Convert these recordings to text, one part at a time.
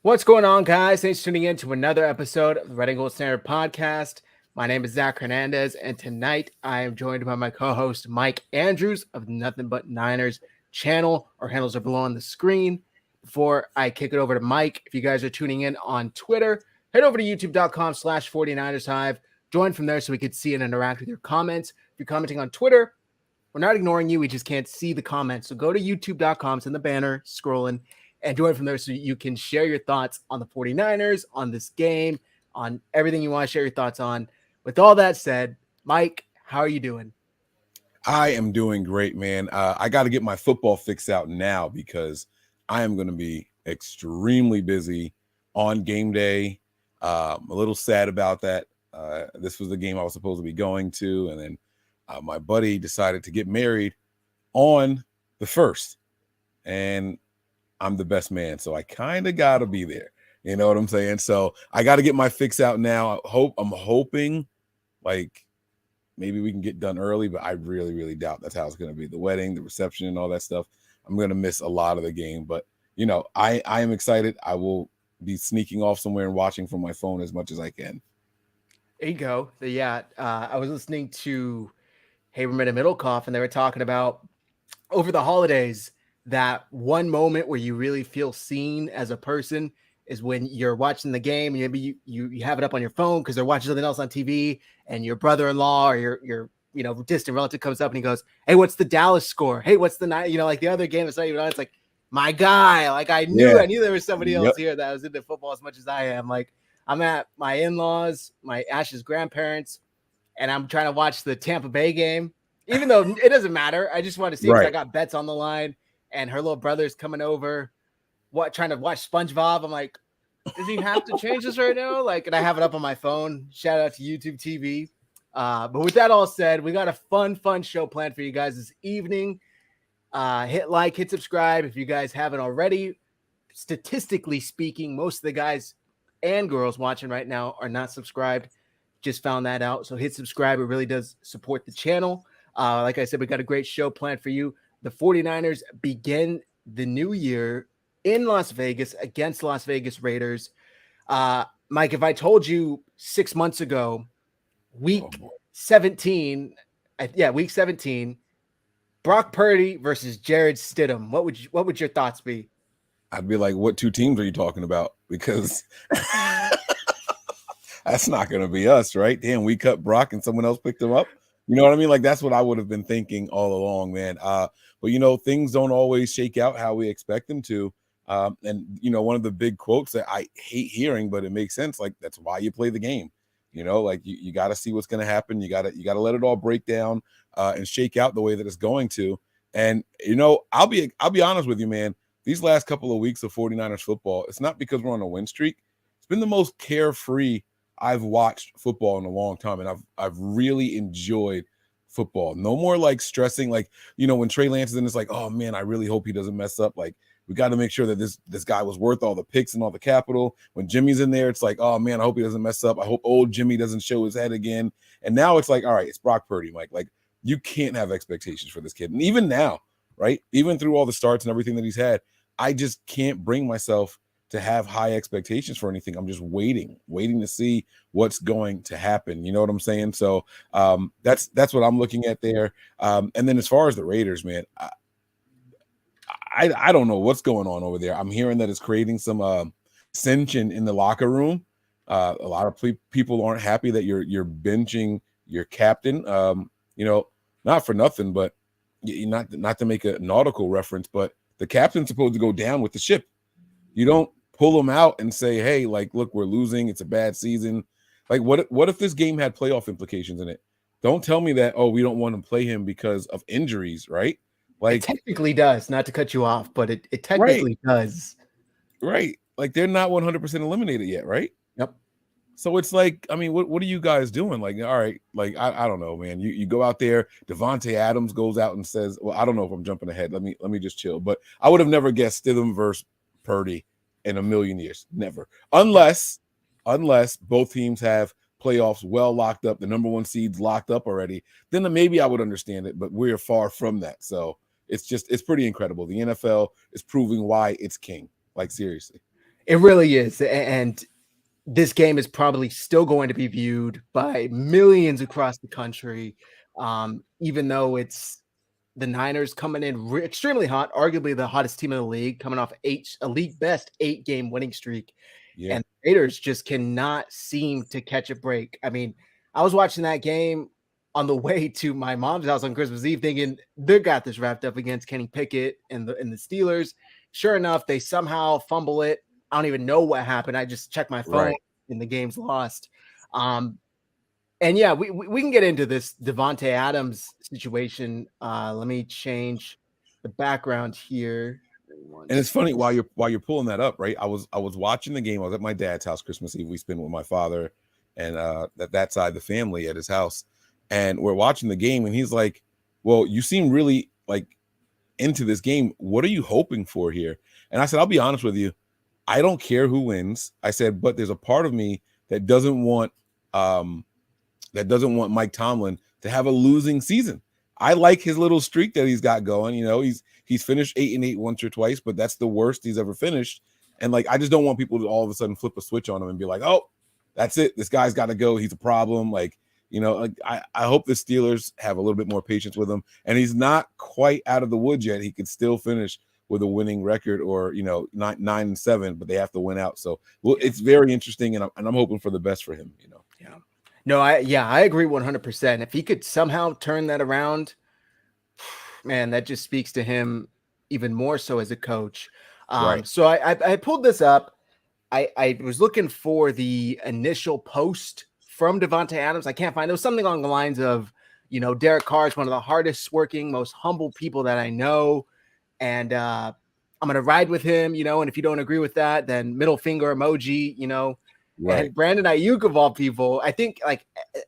What's going on, guys? Thanks for tuning in to another episode of the Red and Gold Standard Podcast. My name is Zach Hernandez, and tonight I am joined by my co-host Mike Andrews of Nothing But Niners channel. Our handles are below on the screen. Before I kick it over to Mike, if you guys are tuning in on Twitter, head over to youtube.com/49ers Hive. Join from there so we could see and interact with your comments. If you're commenting on Twitter, we're not ignoring you. We just can't see the comments. So go to youtube.com, it's in the banner, scrolling, and join from there so you can share your thoughts on the 49ers, on this game, on everything you want to share your thoughts on. With all that said, Mike, how are you doing? I am doing great, man. I got to get my football fix out now because I am going to be extremely busy on game day. I'm a little sad about that. This was the game I was supposed to be going to, and then my buddy decided to get married on the 1st, and I'm the best man, so I kind of got to be there. You know what I'm saying? So I got to get my fix out now. I'm hoping like maybe we can get done early, but I really, really doubt that's how it's going to be. The wedding, the reception, and all that stuff. I'm going to miss a lot of the game, but you know, I am excited. I will be sneaking off somewhere and watching from my phone as much as I can. There you go. I was listening to Haberman and Middlecoff, and they were talking about over the holidays that one moment where you really feel seen as a person is when you're watching the game. Maybe you have it up on your phone because they're watching something else on TV, and your brother-in-law or your distant relative comes up and he goes, "Hey, what's the Dallas score? Hey, what's the night?" Like the other game is not even on. It's like my guy. Like I knew there was somebody else here that was into football as much as I am. Like I'm at my in-laws, my Ash's grandparents, and I'm trying to watch the Tampa Bay game, even though it doesn't matter. I just want to see because I got bets on the line. And her little brother's coming over, trying to watch SpongeBob. I'm like, does he have to change this right now? Like, and I have it up on my phone. Shout out to YouTube TV. But with that all said, we got a fun show planned for you guys this evening. Hit like, hit subscribe if you guys haven't already. Statistically speaking, most of the guys and girls watching right now are not subscribed. Just found that out. So hit subscribe. It really does support the channel. Like I said, we got a great show planned for you. The 49ers begin the new year in Las Vegas against Las Vegas Raiders. Mike, if I told you 6 months ago, week 17, Brock Purdy versus Jared Stidham, what would your thoughts be? I'd be like, what two teams are you talking about? Because that's not going to be us, right? Damn, we cut Brock and someone else picked him up. You know what I mean? Like, that's what I would have been thinking all along, man. But, things don't always shake out how we expect them to. And, one of the big quotes that I hate hearing, but it makes sense. Like, that's why you play the game. Like you got to see what's going to happen. You got to let it all break down and shake out the way that it's going to. And, I'll be honest with you, man. These last couple of weeks of 49ers football, it's not because we're on a win streak. It's been the most carefree I've watched football in a long time, and I've really enjoyed football. No more like stressing, like when Trey Lance is in, it's like, oh man, I really hope he doesn't mess up. Like we got to make sure that this guy was worth all the picks and all the capital. When Jimmy's in there, it's like, oh man, I hope he doesn't mess up. I hope old Jimmy doesn't show his head again. And now it's like, all right, it's Brock Purdy, Mike. Like you can't have expectations for this kid, and even now, right? Even through all the starts and everything that he's had, I just can't bring myself to have high expectations for anything. I'm just waiting to see what's going to happen. You know what I'm saying? So that's what I'm looking at there. And then as far as the Raiders, man, I don't know what's going on over there. I'm hearing that it's creating some dissension in the locker room. A lot of people aren't happy that you're benching your captain. Not for nothing, but not to make a nautical reference, but the captain's supposed to go down with the ship. You don't pull them out and say, hey, like, look, we're losing. It's a bad season. Like, what if this game had playoff implications in it? Don't tell me that, oh, we don't want to play him because of injuries, right? Like, it technically does, not to cut you off, but it technically does. Right. Like, they're not 100% eliminated yet, right? Yep. So it's like, I mean, what are you guys doing? Like, all right, like, I don't know, man. You go out there, Devontae Adams goes out and says, well, I don't know if I'm jumping ahead. Let me just chill. But I would have never guessed Stidham versus Purdy in a million years. Never. Unless both teams have playoffs well locked up, the number one seeds locked up already, then maybe I would understand it, but we're far from that. So it's pretty incredible. The NFL is proving why it's king. Like, seriously. It really is. And this game is probably still going to be viewed by millions across the country, even though it's the Niners coming in extremely hot, arguably the hottest team in the league, coming off a league best 8-game winning streak. Yeah. And the Raiders just cannot seem to catch a break. I mean, I was watching that game on the way to my mom's house on Christmas Eve, thinking they got this wrapped up against Kenny Pickett and the Steelers. Sure enough, they somehow fumble it. I don't even know what happened. I just checked my phone Right. and the game's lost. And yeah, we can get into this Devontae Adams situation. Let me change the background here. And it's funny while you're pulling that up, right? I was watching the game. I was at my dad's house Christmas Eve. We spent with my father and that side of the family at his house, and we're watching the game. And he's like, "Well, you seem really like into this game. What are you hoping for here?" And I said, "I'll be honest with you. I don't care who wins." I said, "But there's a part of me that doesn't want Mike Tomlin to have a losing season. I like his little streak that he's got going. You know, he's finished 8-8 once or twice, but that's the worst he's ever finished. And like, I just don't want people to all of a sudden flip a switch on him and be like, oh, that's it. This guy's got to go. He's a problem. Like, you know, like, I hope the Steelers have a little bit more patience with him. And he's not quite out of the woods yet. He could still finish with a winning record, or, you know, 9-7, but they have to win out. So, well, it's very interesting, and I'm hoping for the best for him, you know. Yeah. No, I agree 100%. If he could somehow turn that around, man, that just speaks to him even more so as a coach. Right. So I pulled this up. I was looking for the initial post from Devontae Adams. I can't find it. It was something along the lines of, you know, Derek Carr is one of the hardest working, most humble people that I know. And I'm going to ride with him, you know, and if you don't agree with that, then middle finger emoji, you know. Right. And Brandon Ayuk, of all people, I think like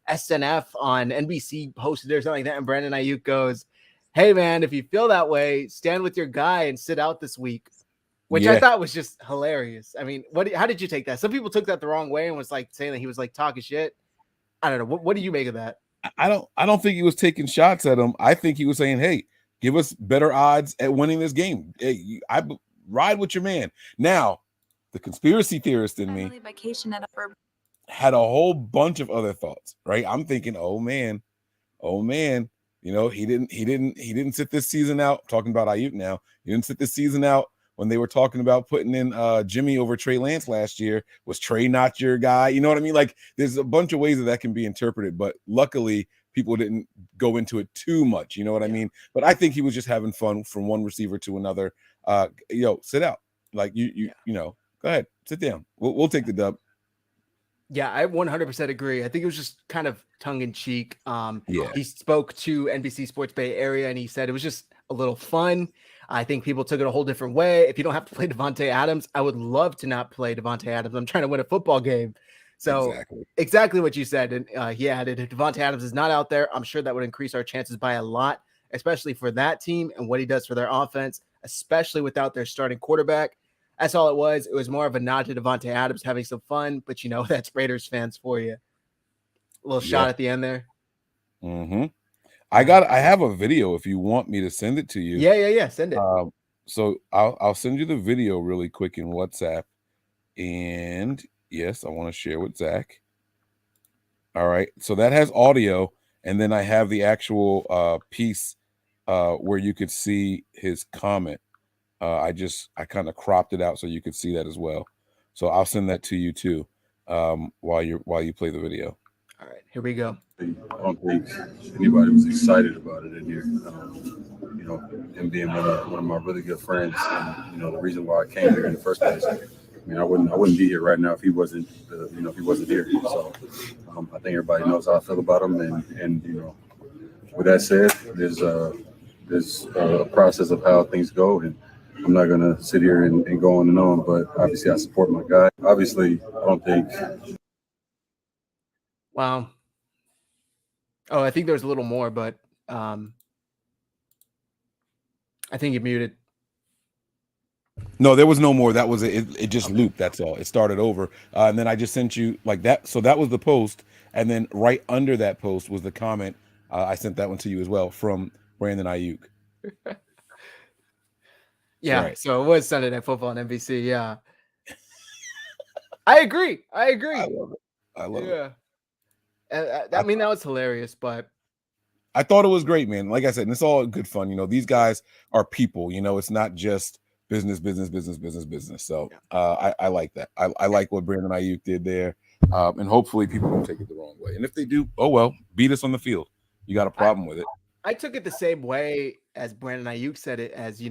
SNF on NBC posted or something like that. And Brandon Ayuk goes, "Hey, man, if you feel that way, stand with your guy and sit out this week," which I thought was just hilarious. I mean, how did you take that? Some people took that the wrong way and was like saying that he was like talking shit. I don't know. What do you make of that? I don't think he was taking shots at him. I think he was saying, "Hey, give us better odds at winning this game. Hey, ride with your man." Now, the conspiracy theorist in me had a whole bunch of other thoughts, right? I'm thinking, oh man, you know, he didn't sit this season out. I'm talking about Ayuk now. He didn't sit this season out when they were talking about putting in Jimmy over Trey Lance last year. Was Trey not your guy? You know what I mean? Like, there's a bunch of ways that can be interpreted, but luckily people didn't go into it too much. You know what I mean? But I think he was just having fun from one receiver to another. Sit out. Like you know, go ahead, sit down. We'll take the dub. Yeah, I 100% agree. I think it was just kind of tongue in cheek. Yeah. He spoke to NBC Sports Bay Area and he said it was just a little fun. I think people took it a whole different way. If you don't have to play Devontae Adams, I would love to not play Devontae Adams. I'm trying to win a football game. So exactly what you said. And he added, if Devontae Adams is not out there, I'm sure that would increase our chances by a lot, especially for that team and what he does for their offense, especially without their starting quarterback. That's all it was. It was more of a nod to Devontae Adams having some fun, but you know, that's Raiders fans for you. A little shot at the end there. Mm-hmm. I have a video if you want me to send it to you. Yeah. Send it. So I'll send you the video really quick in WhatsApp. And yes, I want to share with Zach. All right. So that has audio, and then I have the actual piece where you could see his comment. I kind of cropped it out so you could see that as well. So I'll send that to you too while you play the video. All right, here we go. I don't think anybody was excited about it in here. You know, him being one of my really good friends, and you know the reason why I came here in the first place. I mean, I wouldn't be here right now if he wasn't here. So I think everybody knows how I feel about him, and you know, with that said, there's a process of how things go, and I'm not gonna sit here and go on and on. But obviously, I support my guy. Obviously, I don't think. Wow. Oh, I think there's a little more, but I think you muted. No, there was no more. That was it. It just looped. That's all. It started over, and then I just sent you like that. So that was the post, and then right under that post was the comment. I sent that one to you as well from Brandon Ayuk. Yeah. Right. So it was Sunday Night Football on NBC. Yeah. I agree. I love it. I love it. I mean, that was hilarious, but I thought it was great, man. Like I said, and it's all good fun. You know, these guys are people. You know, it's not just business. So I like that. I like what Brandon Ayuk did there, and hopefully people don't take it the wrong way. And if they do, oh well, beat us on the field. You got a problem with it. I took it the same way as Brandon Ayuk said it, as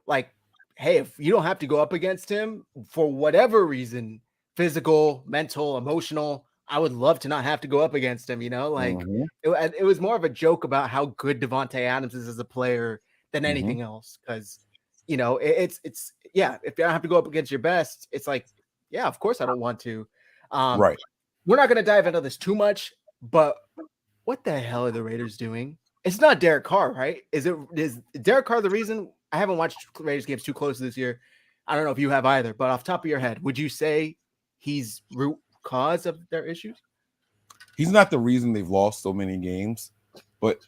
like, hey, if you don't have to go up against him for whatever reason, physical, mental, emotional, I would love to not have to go up against him. Like it was more of a joke about how good Devontae Adams is as a player than anything else. Because it's if you don't have to go up against your best, it's like, yeah, of course I don't want to. Right. We're not going to dive into this too much, but what the hell are the Raiders doing? It's not Derek Carr, right? Is Derek Carr the reason? I haven't watched Raiders games too close this year. I don't know if you have either, but off the top of your head, would you say he's root cause of their issues? He's not the reason they've lost so many games, but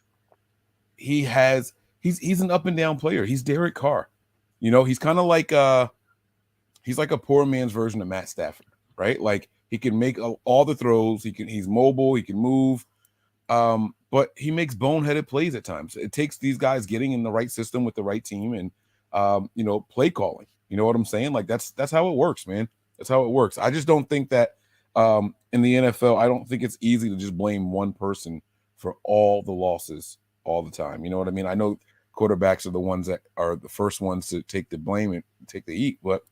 he's an up and down player. He's Derek Carr. He's kind of like he's like a poor man's version of Matt Stafford, right? Like he can make all the throws. He's mobile. He can move. But he makes boneheaded plays at times. It takes these guys getting in the right system with the right team and, play calling. You know what I'm saying? Like that's how it works, man. That's how it works. I just don't think that in the NFL, I don't think it's easy to just blame one person for all the losses all the time. You know what I mean? I know quarterbacks are the ones that are the first ones to take the blame and take the heat, but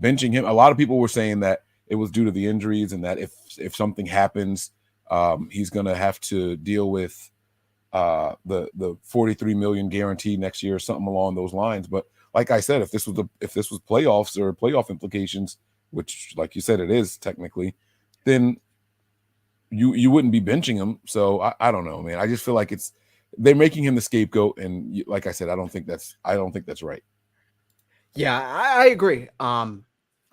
benching him, a lot of people were saying that it was due to the injuries and that if something happens, he's going to have to deal with the $43 million guarantee next year or something along those lines. But like I said, if this was playoffs or playoff implications, which like you said it is technically, then you wouldn't be benching him. So I don't know, man. I just feel like they're making him the scapegoat, and like I said, I don't think that's right. Yeah, I agree.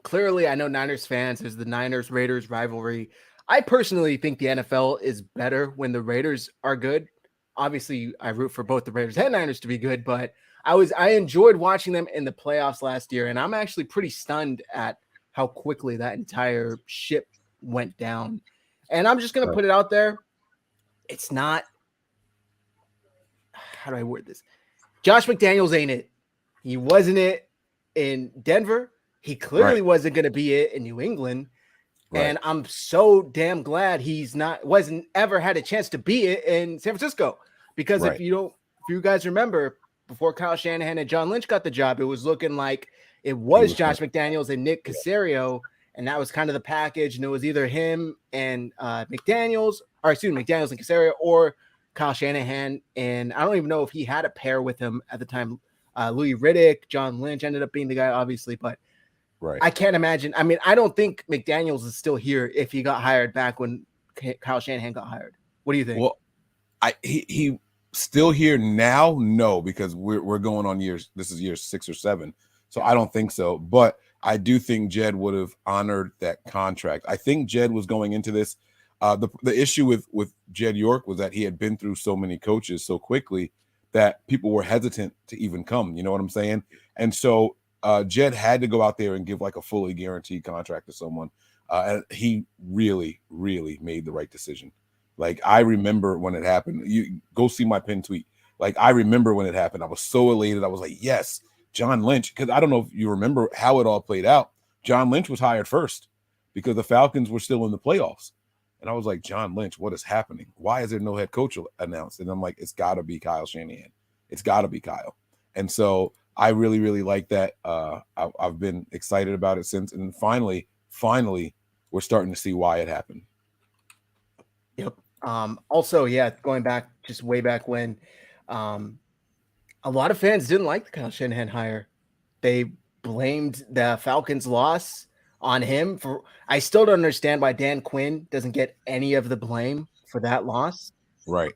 Clearly, I know Niners fans. There's the Niners-Raiders rivalry. I personally think the NFL is better when the Raiders are good. Obviously, I root for both the Raiders and Niners to be good, but I enjoyed watching them in the playoffs last year, and I'm actually pretty stunned at how quickly that entire ship went down. And I'm just going to put it out there. It's not – how do I word this? Josh McDaniels ain't it. He wasn't it in Denver. He clearly wasn't going to be it in New England. Right. And I'm so damn glad wasn't ever had a chance to be it in San Francisco. Because if you guys remember, before Kyle Shanahan and John Lynch got the job, it was looking like it was Josh McDaniels and Nick Caserio, and that was kind of the package. And it was either him and McDaniels and Caserio, or Kyle Shanahan. And I don't even know if he had a pair with him at the time. Louis Riddick, John Lynch ended up being the guy, obviously, but I can't imagine. I mean, I don't think McDaniels is still here if he got hired back when Kyle Shanahan got hired. What do you think? Well, he still here now? No, because we're going on years. This is year 6 or 7, so I don't think so. But I do think Jed would have honored that contract. I think Jed was going into this. The issue with Jed York was that he had been through so many coaches so quickly that people were hesitant to even come. You know what I'm saying? And so Jed had to go out there and give like a fully guaranteed contract to someone. And he really, really made the right decision. Like, I remember when it happened. You go see my pin tweet. Like, I remember when it happened. I was so elated. I was like, yes, John Lynch. Because I don't know if you remember how it all played out. John Lynch was hired first because the Falcons were still in the playoffs. And I was like, John Lynch, what is happening? Why is there no head coach announced? And I'm like, it's got to be Kyle Shanahan. It's got to be Kyle. And so I really, really like that. I've been excited about it since. And finally, we're starting to see why it happened. Yep. Also, going back just way back when, a lot of fans didn't like the Kyle Shanahan hire. They blamed the Falcons' loss on him. I still don't understand why Dan Quinn doesn't get any of the blame for that loss. Right.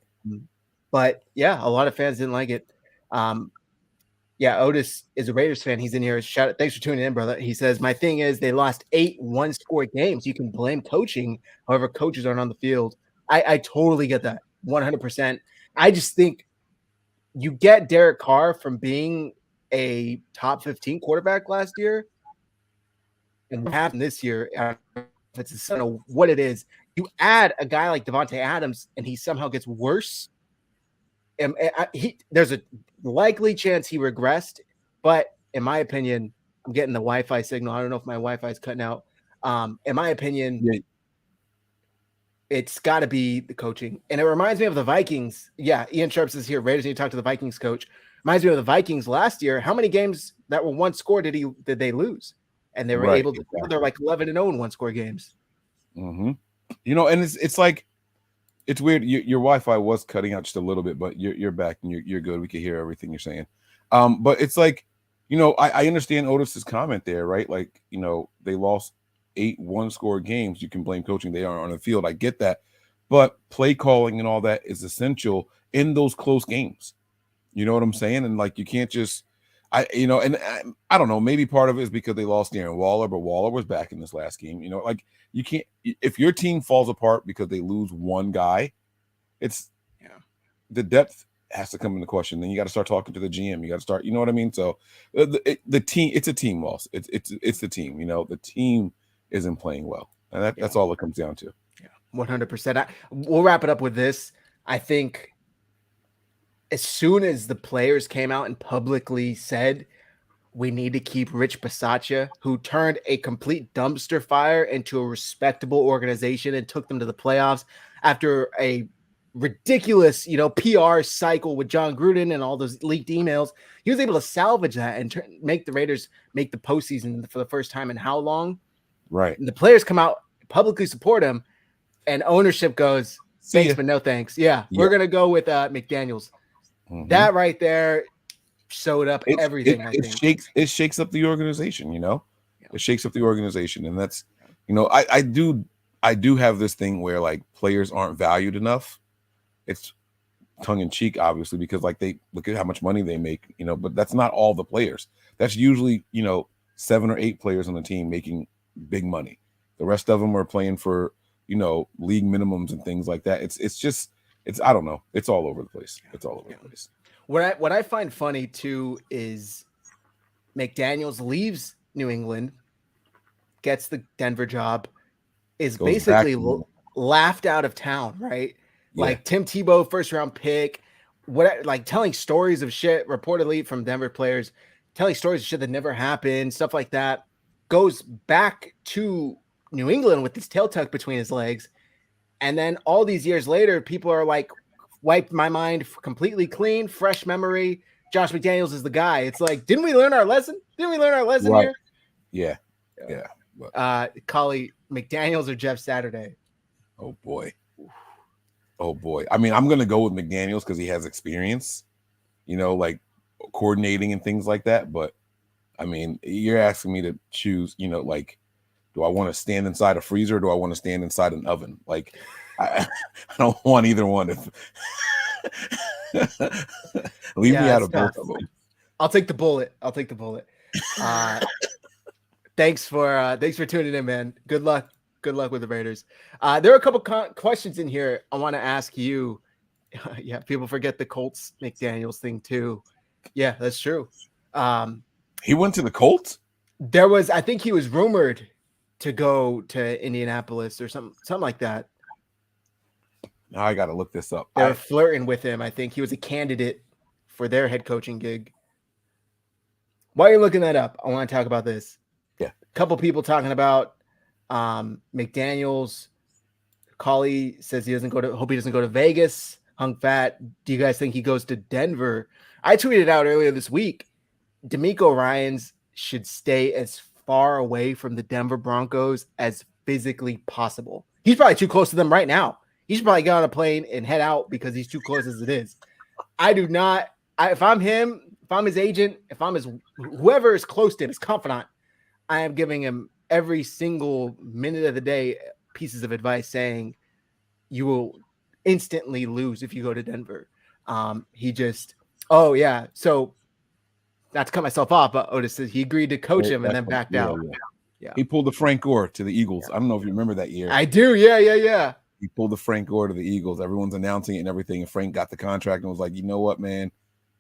But yeah, a lot of fans didn't like it. Otis is a Raiders fan. He's in here. Thanks for tuning in, brother. He says, my thing is they lost 8 one-score games. You can blame coaching. However, coaches aren't on the field. I totally get that. 100%. I just think you get Derek Carr from being a top 15 quarterback last year. And what happened this year, if it's a son of what it is, you add a guy like Devontae Adams, and he somehow gets worse. And there's a likely chance he regressed, but in my opinion, I'm getting the Wi-Fi signal. I don't know if my Wi-Fi is cutting out. In my opinion, it's got to be the coaching. And it reminds me of the Vikings. Yeah, Ian Sharps is here. Raiders need to talk to the Vikings coach. Reminds me of the Vikings last year. How many games that were one score did they lose? And they were able to. Exactly. They're like 11-0 in one score games. Mm-hmm. You know, and it's like it's weird. Your Wi-Fi was cutting out just a little bit, but you're back and you're good. We can hear everything you're saying. But it's like, you know, I understand Otis's comment there, right? Like, you know, they lost 8 one-score games. You can blame coaching. They aren't on the field. I get that. But play calling and all that is essential in those close games. You know what I'm saying? And like, you can't just, I don't know, maybe part of it is because they lost Darren Waller, but Waller was back in this last game. You know, like you can't, if your team falls apart because they lose one guy, it's the depth has to come into question. Then you got to start talking to the GM. You got to start, you know what I mean? So the team, it's a team loss. It's the team, you know, the team isn't playing well. And that's all it comes down to. Yeah, 100%. We'll wrap it up with this. I think as soon as the players came out and publicly said, we need to keep Rich Bisaccia, who turned a complete dumpster fire into a respectable organization and took them to the playoffs after a ridiculous, PR cycle with John Gruden and all those leaked emails. He was able to salvage that and make the Raiders make the postseason for the first time in how long? Right. And the players come out, publicly support him, and ownership goes, thanks, but no thanks. Yeah. We're going to go with McDaniels. Mm-hmm. That right there showed up everything. It shakes up the organization, you know. It shakes up the organization, and that's, I do have this thing where like players aren't valued enough. It's tongue in cheek, obviously, because like they look at how much money they make, but that's not all the players. That's usually 7 or 8 players on the team making big money. The rest of them are playing for league minimums and things like that. It's I don't know. It's all over the place. It's all over the place. What I find funny too is McDaniels leaves New England, gets the Denver job, is basically laughed out of town, right? Yeah. Like Tim Tebow, first round pick, telling stories of shit reportedly from Denver players, telling stories of shit that never happened, stuff like that. Goes back to New England with his tail tucked between his legs. And then all these years later, people are like, wiped my mind completely clean, fresh memory. Josh McDaniels is the guy. It's like, didn't we learn our lesson? Right. Here? Yeah. Collie, McDaniels or Jeff Saturday? Oh boy. I mean, I'm gonna go with McDaniels because he has experience, like coordinating and things like that. But I mean, you're asking me to choose, like, do I want to stand inside a freezer or do I want to stand inside an oven? Like, I don't want either one. Leave me out of both of them. I'll take the bullet. Thanks for tuning in, man. Good luck with the Raiders. There are a couple questions in here I want to ask you. Yeah, people forget the Colts McDaniels thing too. Yeah, that's true. He went to the Colts? I think he was rumored to go to Indianapolis or something like that. Now I got to look this up. They were flirting with him. I think he was a candidate for their head coaching gig. While you're looking that up, I want to talk about this. Yeah. A couple people talking about McDaniels. Collie says hope he doesn't go to Vegas. Hung Fat, do you guys think he goes to Denver? I tweeted out earlier this week, DeMeco Ryans should stay as far away from the Denver Broncos as physically possible. He's probably too close to them right now. He should probably get on a plane and head out because he's too close as it is. If I'm him, if I'm his agent, if I'm whoever is close to him, his confidant, I am giving him every single minute of the day pieces of advice saying you will instantly lose if you go to Denver. So not to cut myself off, but Otis says he agreed to coach him and then backed out. Yeah. He pulled the Frank Gore to the Eagles. Yeah. I don't know if you remember that year. I do. Yeah. He pulled the Frank Gore to the Eagles. Everyone's announcing it and everything. And Frank got the contract and was like, you know what, man?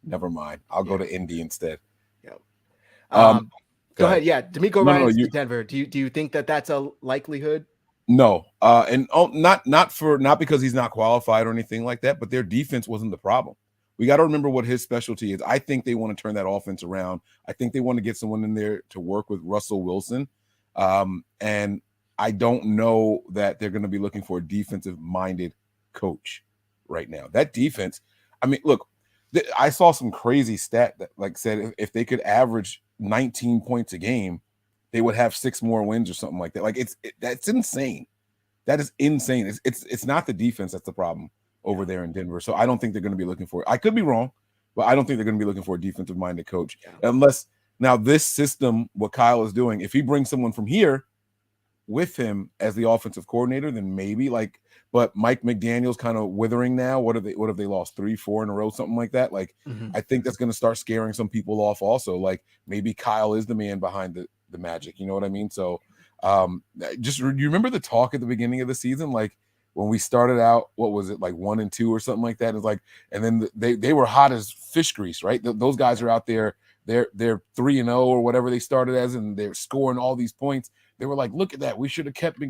Never mind. I'll go to Indy instead. Yeah. Go ahead. Yeah, D'Amico No, Ryans to Denver. Do you think that that's a likelihood? No, and not because he's not qualified or anything like that, but their defense wasn't the problem. We got to remember what his specialty is. I think they want to turn that offense around. I think they want to get someone in there to work with Russell Wilson, and I don't know that they're going to be looking for a defensive-minded coach right now. That defense, I mean, look, I saw some crazy stat that like said if they could average 19 points a game, they would have 6 more wins or something like that. Like that's insane. That is insane. It's not the defense that's the problem over there in Denver. So I don't think they're going to be looking for it. I could be wrong, but I don't think they're going to be looking for a defensive minded coach unless now this system, what Kyle is doing, if he brings someone from here with him as the offensive coordinator, then maybe like, but Mike McDaniel's kind of withering now. What have they lost 3-4 in a row, something like that? Like, I think that's going to start scaring some people off also. Like maybe Kyle is the man behind the magic. You know what I mean? So just you remember the talk at the beginning of the season, like when we started out, what was it, like 1-2 or something like that? It's like, and then they were hot as fish grease, right? Those guys are out there, they're 3-0 or whatever they started as, and they're scoring all these points. They were like, look at that. We should have kept Mike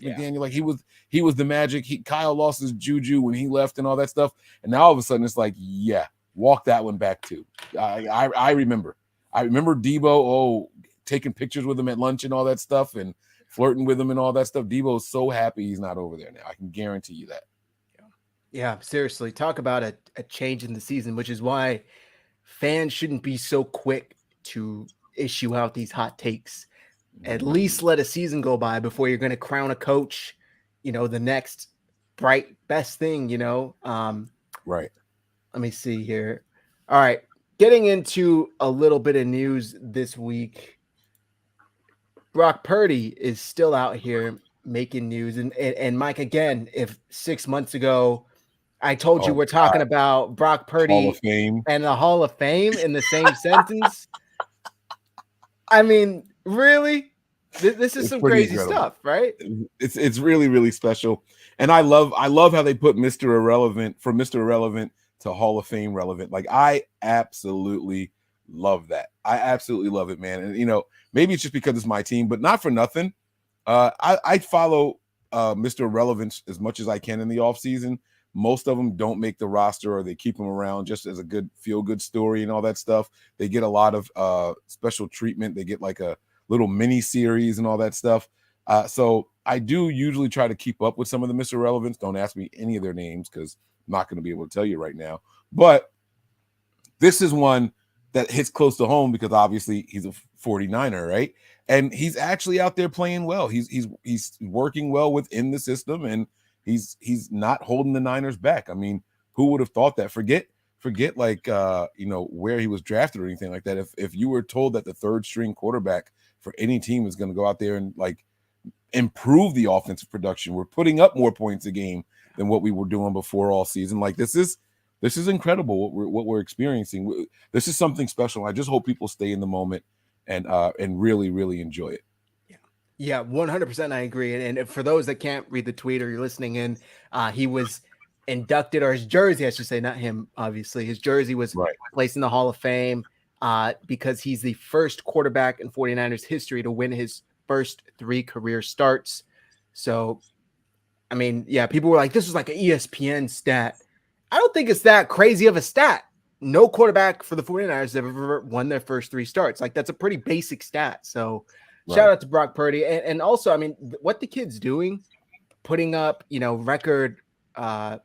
McDaniel. Like he was the magic. Kyle lost his juju when he left and all that stuff. And now all of a sudden it's like, yeah, walk that one back too. I remember Debo, taking pictures with him at lunch and all that stuff and flirting with him and all that stuff. Debo's so happy he's not over there now. I can guarantee you that. Yeah, seriously. Talk about a change in the season, which is why fans shouldn't be so quick to issue out these hot takes. At least let a season go by before you're going to crown a coach, the next bright best thing, Right. Let me see here. All right. Getting into a little bit of news this week. Brock Purdy is still out here making news. And Mike, again, if 6 months ago I told you we're talking about Brock Purdy Hall of Fame and the Hall of Fame in the same sentence, I mean, really? This is some crazy stuff, right? It's really, really special. And I love how they put Mr. Irrelevant from Mr. Irrelevant to Hall of Fame relevant. Like I absolutely love that. I absolutely love it, man. And maybe it's just because it's my team, but not for nothing. I follow Mr. Irrelevant as much as I can in the offseason. Most of them don't make the roster or they keep them around just as a good feel-good story and all that stuff. They get a lot of special treatment. They get like a little mini series and all that stuff. So I do usually try to keep up with some of the Mr. Irrelevants. Don't ask me any of their names because I'm not going to be able to tell you right now. But this is one that hits close to home because obviously he's a 49er, right? And he's actually out there playing well. He's working well within the system, and he's not holding the Niners back. I mean, who would have thought that? Forget like where he was drafted or anything like that. If you were told that the third string quarterback for any team is going to go out there and like improve the offensive production, we're putting up more points a game than what we were doing before all season. Like this is incredible what we're experiencing. This is something special. I just hope people stay in the moment and really, really enjoy it. Yeah, 100%. I agree. And for those that can't read the tweet or you're listening in, he was inducted, or his jersey, I should say, not him, obviously. His jersey was placed in the Hall of Fame because he's the first quarterback in 49ers history to win his first 3 career starts. So, I mean, yeah, people were like, this was like an ESPN stat. I don't think it's that crazy of a stat. No quarterback for the 49ers have ever won their first 3 starts. Like, that's a pretty basic stat. So, shout out to Brock Purdy. And also, I mean, what the kid's doing, putting up, record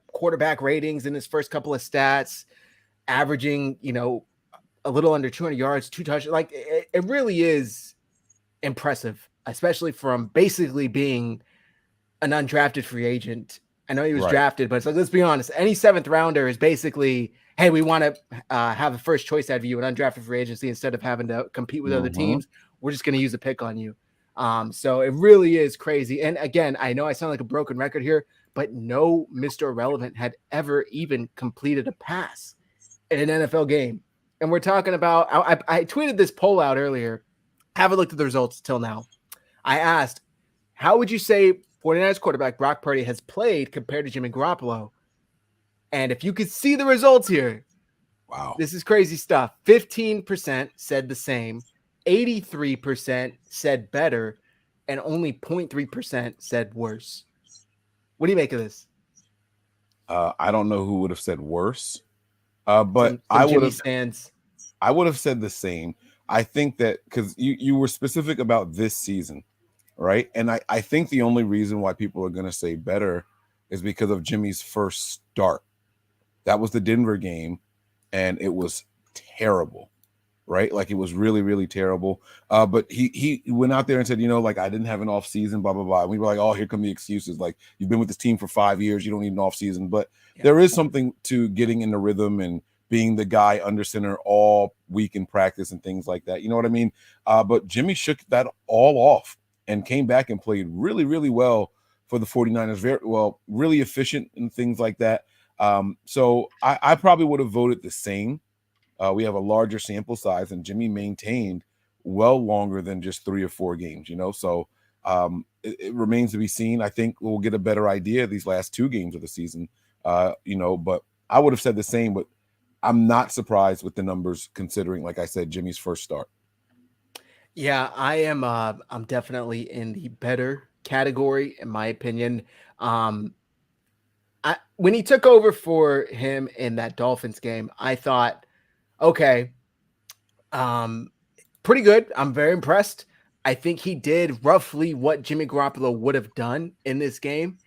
quarterback ratings in his first couple of stats, averaging, a little under 200 yards, 2 touchdowns. Like, it really is impressive, especially from basically being an undrafted free agent. I know he was drafted, but it's like, let's be honest, any 7th rounder is basically, hey, we want to have a first choice out of you, an undrafted free agency, instead of having to compete with other teams. We're just going to use a pick on you. So it really is crazy. And again, I know I sound like a broken record here, but no Mr. Irrelevant had ever even completed a pass in an NFL game. And we're talking about, I tweeted this poll out earlier. Haven't looked at the results till now. I asked, how would you say 49ers quarterback Brock Purdy has played compared to Jimmy Garoppolo? And if you could see the results here, Wow. This is crazy stuff. 15% said the same, 83% said better, and only 0.3% said worse. What do you make of this? I don't know who would have said worse, but Some I would Jimmy have. stands. I would have said the same. I think that because you were specific about this season, right? And I think the only reason why people are going to say better is because of Jimmy's first start. That was the Denver game, and it was terrible, right? Like it was really, really terrible. But he went out there and said, like I didn't have an off season, blah blah blah. And we were like, oh, here come the excuses. Like you've been with this team for 5 years, you don't need an off season. But there is something to getting in the rhythm and being the guy under center all week in practice and things like that. You know what I mean? But Jimmy shook that all off and came back and played really, really well for the 49ers. Very well, really efficient and things like that. So I probably would have voted the same. We have a larger sample size, and Jimmy maintained well longer than just 3 or 4 games, So it remains to be seen. I think we'll get a better idea of these last 2 games of the season, but I would have said the same, but I'm not surprised with the numbers considering, like I said, Jimmy's first start. Yeah, I am. I'm definitely in the better category, in my opinion. When he took over for him in that Dolphins game, I thought, okay, pretty good. I'm very impressed. I think he did roughly what Jimmy Garoppolo would have done in this game.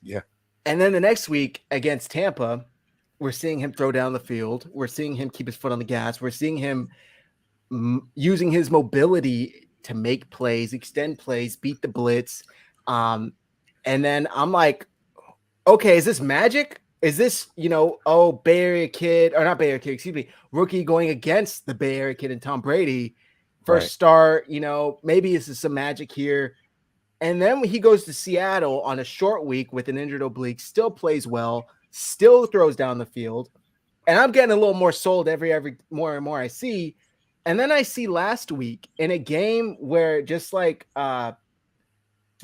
Yeah. And then the next week against Tampa, we're seeing him throw down the field. We're seeing him keep his foot on the gas. We're seeing him using his mobility to make plays, extend plays, beat the blitz. And then I'm like, okay, is this magic? Is this, Bay Area kid, or not Bay Area kid, excuse me, rookie going against the Bay Area kid and Tom Brady? First start, maybe this is some magic here. And then he goes to Seattle on a short week with an injured oblique, still plays well, still throws down the field. And I'm getting a little more sold every more and more I see. And then I see last week in a game where just like Throwing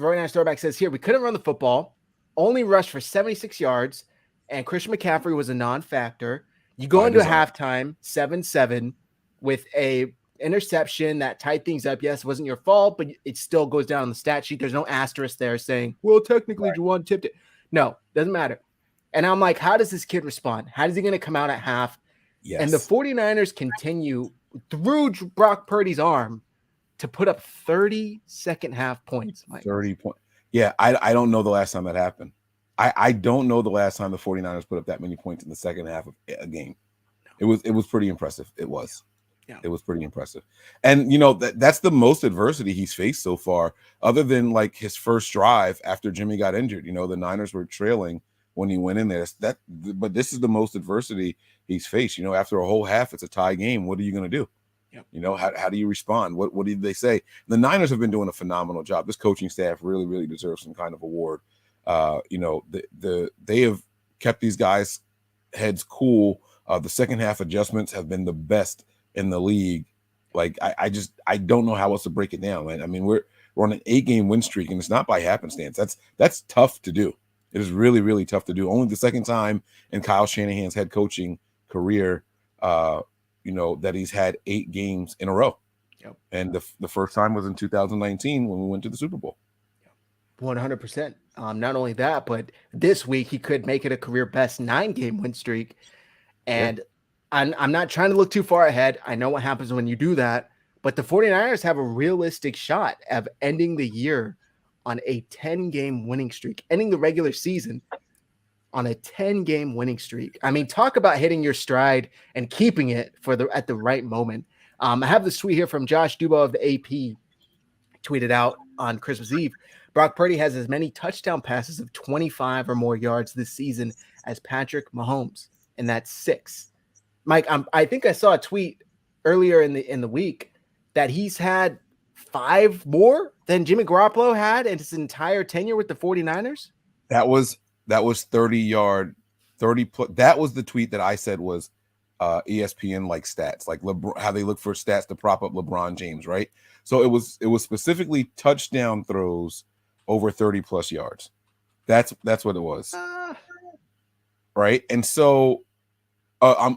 Nice Throwback says here, we couldn't run the football, only rushed for 76 yards, and Christian McCaffrey was a non-factor. You go into halftime 7-7 with a interception that tied things up. Yes, it wasn't your fault, but it still goes down on the stat sheet. There's no asterisk there saying, well, technically Juwan tipped it. No, doesn't matter. And I'm like, how does this kid respond? How is he going to come out at half? Yes. And the 49ers continue through Brock Purdy's arm to put up 30 second half points. 30 points. Yeah, I don't know the last time that happened. I don't know the last time the 49ers put up that many points in the second half of a game. It was pretty impressive. It was. Yeah. It was pretty impressive. And, that's the most adversity he's faced so far, other than like his first drive after Jimmy got injured. The Niners were trailing when he went in there. But this is the most adversity he's faced. After a whole half, it's a tie game. What are you going to do? Yep. How do you respond? What did they say? The Niners have been doing a phenomenal job. This coaching staff really, really deserves some kind of award. They have kept these guys' heads cool. The second half adjustments have been the best in the league. Like I don't know how else to break it down, man. I mean, we're on an 8-game win streak, and it's not by happenstance. That's tough to do. It is really, really tough to do. Only the second time in Kyle Shanahan's head coaching career, that he's had 8 games in a row. Yep. And the first time was in 2019 when we went to the Super Bowl. 100%. Not only that, but this week he could make it a career best 9-game win streak. And I'm not trying to look too far ahead. I know what happens when you do that, but the 49ers have a realistic shot of ending the year on a 10-game winning streak, ending the regular season on a 10-game winning streak. I mean, talk about hitting your stride and keeping it at the right moment. I have this tweet here from Josh Dubois of the AP, tweeted out on Christmas Eve. Brock Purdy has as many touchdown passes of 25 or more yards this season as Patrick Mahomes, and that's 6. Mike, I think I saw a tweet earlier in the week that he's had 5 more than Jimmy Garoppolo had in his entire tenure with the 49ers. That was 30-yard, 30. That was the tweet that I said was ESPN like stats, like LeBron, how they look for stats to prop up LeBron James, right? So it was specifically touchdown throws over 30+ yards. That's what it was, right? And so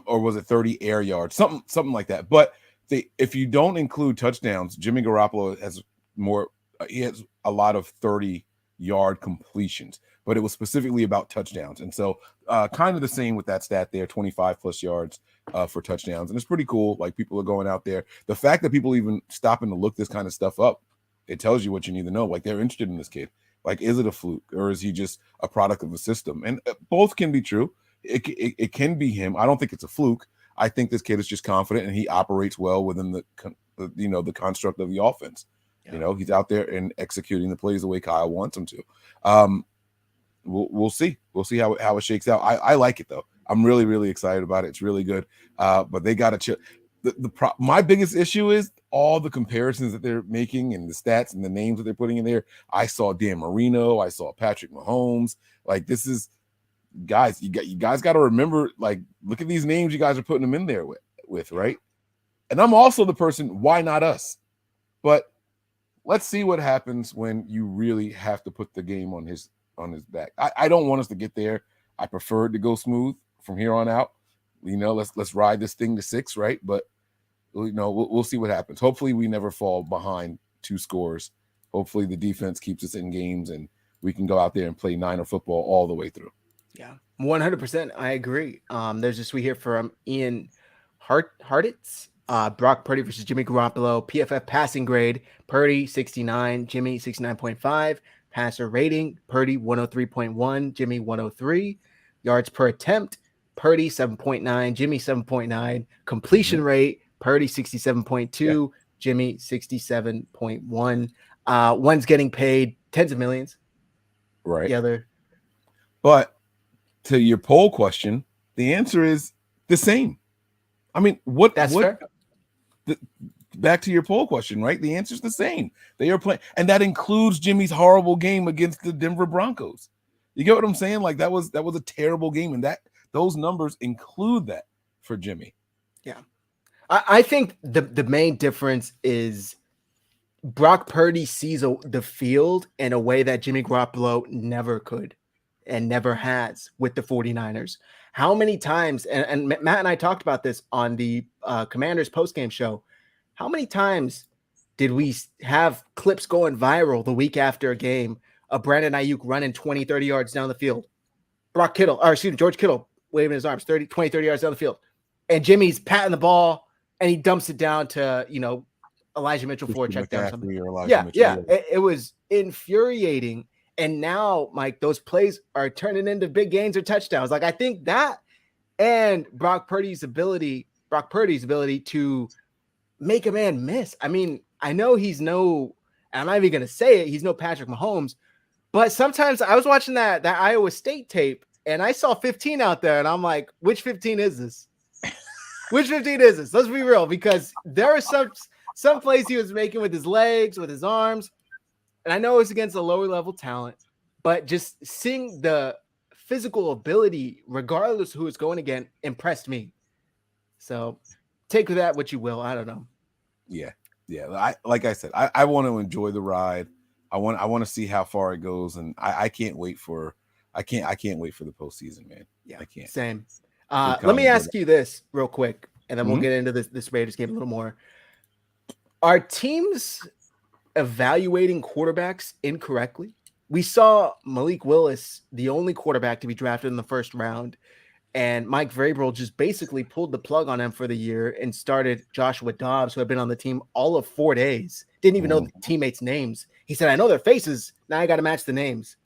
or was it 30 air yards, something like that. But if you don't include touchdowns, Jimmy Garoppolo has more. He has a lot of 30-yard completions, but it was specifically about touchdowns. And so kind of the same with that stat there, 25 plus yards for touchdowns. And it's pretty cool. Like, people are going out there. The fact that people even stopping to look this kind of stuff up, it tells you what you need to know. Like, they're interested in this kid. Like, is it a fluke, or is he just a product of the system? And both can be true. It can be him. I don't think it's a fluke. I think this kid is just confident, and he operates well within the construct of the offense. Yeah. He's out there and executing the plays the way Kyle wants him to. We'll see. We'll see how it shakes out. I like it, though. I'm really, really excited about it. It's really good. But they got to chill. My biggest issue is all the comparisons that they're making and the stats and the names that they're putting in there. I saw Dan Marino. I saw Patrick Mahomes. Like, this is, guys, you guys got to remember, like, look at these names you guys are putting them in there with, right? And I'm also the person, why not us? But let's see what happens when you really have to put the game on his back. I don't want us to get there. I prefer it to go smooth from here on out. Let's ride this thing to 6, right? But we'll see what happens. Hopefully we never fall behind 2 scores. Hopefully the defense keeps us in games and we can go out there and play Niner football all the way through. Yeah, 100%. I agree. There's this tweet here from Ian Hartitz. Brock Purdy versus Jimmy Garoppolo. PFF passing grade, Purdy 69, Jimmy 69.5. Passer rating, Purdy 103.1, Jimmy 103. Yards per attempt, Purdy 7.9, Jimmy 7.9. Completion rate, Purdy 67.2, Jimmy 67.1. One's getting paid tens of millions. Right. The other. But to your poll question, the answer is the same. I mean, That's fair. Back to your poll question, right? The answer is the same. They are playing, and that includes Jimmy's horrible game against the Denver Broncos. You get what I'm saying? Like, that was a terrible game, and those numbers include that for Jimmy. Yeah, I think the main difference is Brock Purdy sees the field in a way that Jimmy Garoppolo never could and never has with the 49ers. How many times, and Matt and I talked about this on the Commanders postgame show, how many times did we have clips going viral the week after a game of Brandon Ayuk running 20, 30 yards down the field? George Kittle waving his arms 20, 30 yards down the field. And Jimmy's patting the ball and he dumps it down to, Elijah Mitchell for a check down or something. It was infuriating. And now, Mike, those plays are turning into big gains or touchdowns. Like, I think that and Brock Purdy's ability to make a man miss. I mean, I know I'm not even going to say it, he's no Patrick Mahomes, but sometimes I was watching that Iowa State tape and I saw 15 out there and I'm like, which 15 is this? Which 15 is this? Let's be real, because there are some plays he was making with his legs, with his arms. And I know it's against a lower level talent, but just seeing the physical ability, regardless who it's going against, impressed me. So take with that what you will. I don't know. Yeah. Like I said, I want to enjoy the ride. I want to see how far it goes, and I can't wait for the postseason, man. Yeah, I can't. Same. Let me ask you this real quick, and then we'll get into this Raiders game a little more. Are teams evaluating quarterbacks incorrectly? We saw Malik Willis, the only quarterback to be drafted in the first round, and Mike Vrabel just basically pulled the plug on him for the year and started Joshua Dobbs, who had been on the team all of 4 days. Didn't even know the teammates' names. He said, I know their faces. Now I got to match the names.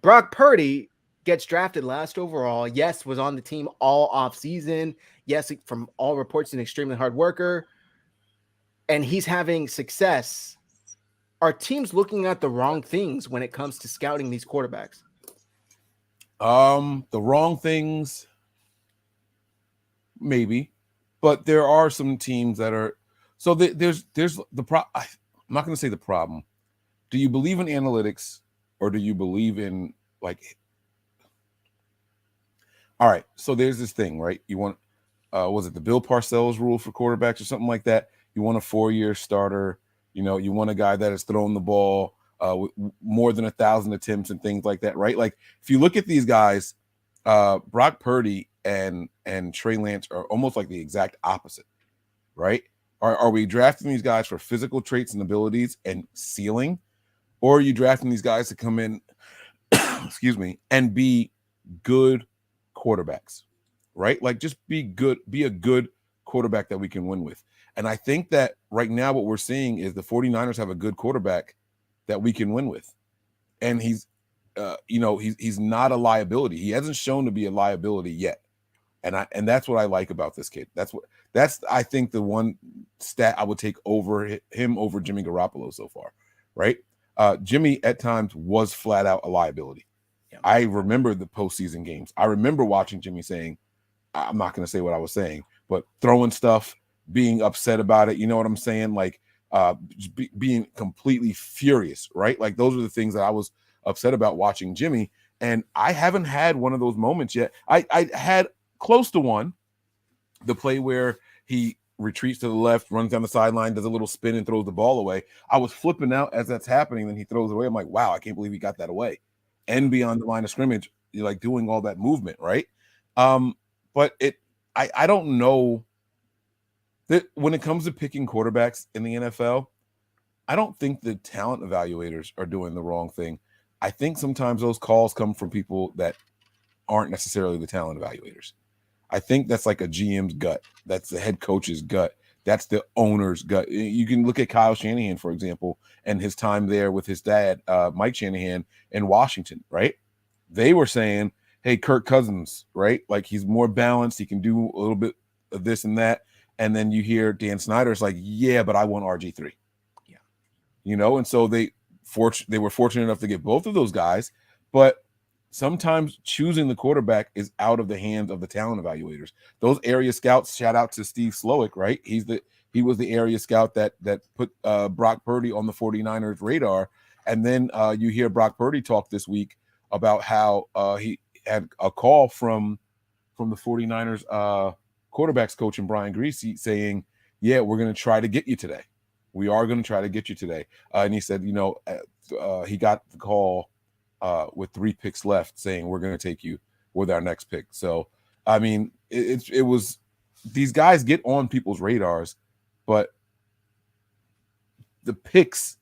Brock Purdy gets drafted last overall. Yes, was on the team all offseason. Yes, from all reports, an extremely hard worker. And he's having success. Are teams looking at the wrong things when it comes to scouting these quarterbacks? The wrong things, maybe, but there are some teams that are. So there's the problem. I'm not going to say the problem. Do you believe in analytics, or do you believe in All right, so there's this thing, right? You want, was it the Bill Parcells rule for quarterbacks or something like that? You want a 4-year starter. You want a guy that has thrown the ball with more than 1,000 attempts and things like that, right? Like, if you look at these guys, Brock Purdy and Trey Lance are almost like the exact opposite, right? Are we drafting these guys for physical traits and abilities and ceiling, or are you drafting these guys to come in, excuse me, and be good quarterbacks, right? Like just be a good quarterback that we can win with. And I think that right now what we're seeing is the 49ers have a good quarterback that we can win with. And he's he's not a liability. He hasn't shown to be a liability yet. And that's what I like about this kid. That's I think the one stat I would take over him over Jimmy Garoppolo so far, right? Jimmy at times was flat out a liability. Yeah. I remember the postseason games. I remember watching Jimmy saying, I'm not going to say what I was saying, but throwing stuff, being upset about it. You know what I'm saying? Like being completely furious, right? Like those are the things that I was upset about watching Jimmy. And I haven't had one of those moments yet. I had close to one, the play where he retreats to the left, runs down the sideline, does a little spin and throws the ball away. I was flipping out as that's happening. Then he throws it away. I'm like, wow, I can't believe he got that away. And beyond the line of scrimmage, you're like doing all that movement, right? But I don't know that when it comes to picking quarterbacks in the NFL, I don't think the talent evaluators are doing the wrong thing. I think sometimes those calls come from people that aren't necessarily the talent evaluators. I think that's like a GM's gut. That's the head coach's gut. That's the owner's gut. You can look at Kyle Shanahan, for example, and his time there with his dad, Mike Shanahan, in Washington, right? They were saying, hey, Kirk Cousins, right? Like he's more balanced. He can do a little bit of this and that. And then you hear Dan Snyder's like, yeah, but I want RG3. Yeah. You know, and so they were fortunate enough to get both of those guys, but sometimes choosing the quarterback is out of the hands of the talent evaluators. Those area scouts, shout out to Steve Slowick, right? He was the area scout that put Brock Purdy on the 49ers radar. And then you hear Brock Purdy talk this week about how he had a call from the 49ers quarterbacks coach and Brian Griese saying, yeah, we're going to try to get you today. We are going to try to get you today. And he said, he got the call with 3 picks left saying we're going to take you with our next pick. So, I mean, it was these guys get on people's radars, but the picks,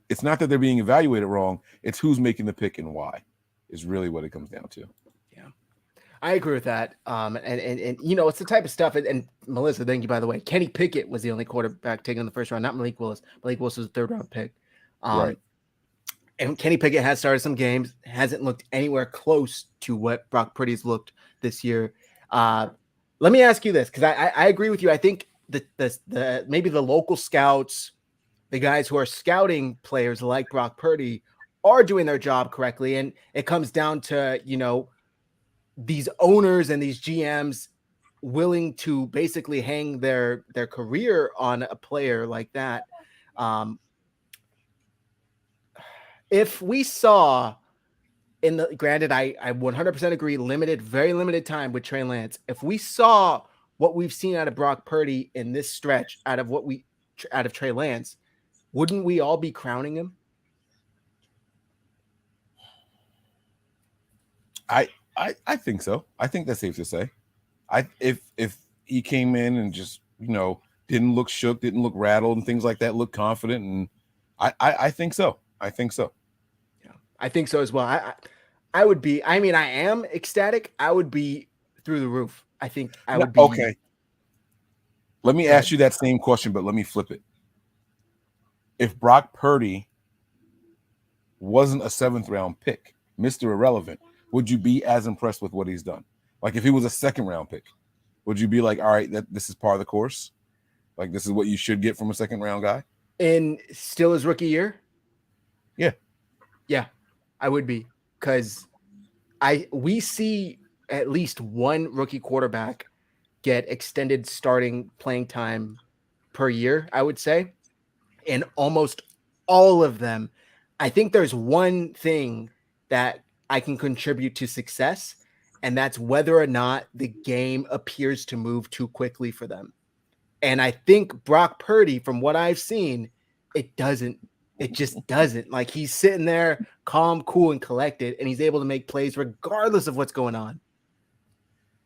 it's not that they're being evaluated wrong. It's who's making the pick and why is really what it comes down to. Yeah, I agree with that. And it's the type of stuff. And Melissa, thank you, by the way. Kenny Pickett was the only quarterback taken in the first round, not Malik Willis. Malik Willis was a 3rd round pick. Right. And Kenny Pickett has started some games, hasn't looked anywhere close to what Brock Purdy's looked this year. Let me ask you this, because I agree with you. I think the maybe the local scouts, the guys who are scouting players like Brock Purdy, are doing their job correctly. And it comes down to, these owners and these GMs willing to basically hang their career on a player like that. If we saw granted, I 100% agree, very limited time with Trey Lance. If we saw what we've seen out of Brock Purdy in this stretch, out of Trey Lance, wouldn't we all be crowning him? I think so. I think that's safe to say. If he came in and just, didn't look shook, didn't look rattled and things like that, looked confident, and I think so. I think so. I think so as well. I would be. I mean, I am ecstatic. I would be through the roof. I think I would be. Okay. Let me ask you that same question, but let me flip it. If Brock Purdy wasn't a 7th round pick, Mr. Irrelevant, would you be as impressed with what he's done? Like if he was a 2nd round pick, would you be like, all right, this is part of the course? Like this is what you should get from a 2nd round guy? And still his rookie year? Yeah. Yeah. I would be, because we see at least one rookie quarterback get extended starting playing time per year, I would say. And almost all of them, I think there's one thing that I can contribute to success, and that's whether or not the game appears to move too quickly for them. And I think Brock Purdy, from what I've seen, it just doesn't. Like he's sitting there calm, cool, and collected, and he's able to make plays regardless of what's going on.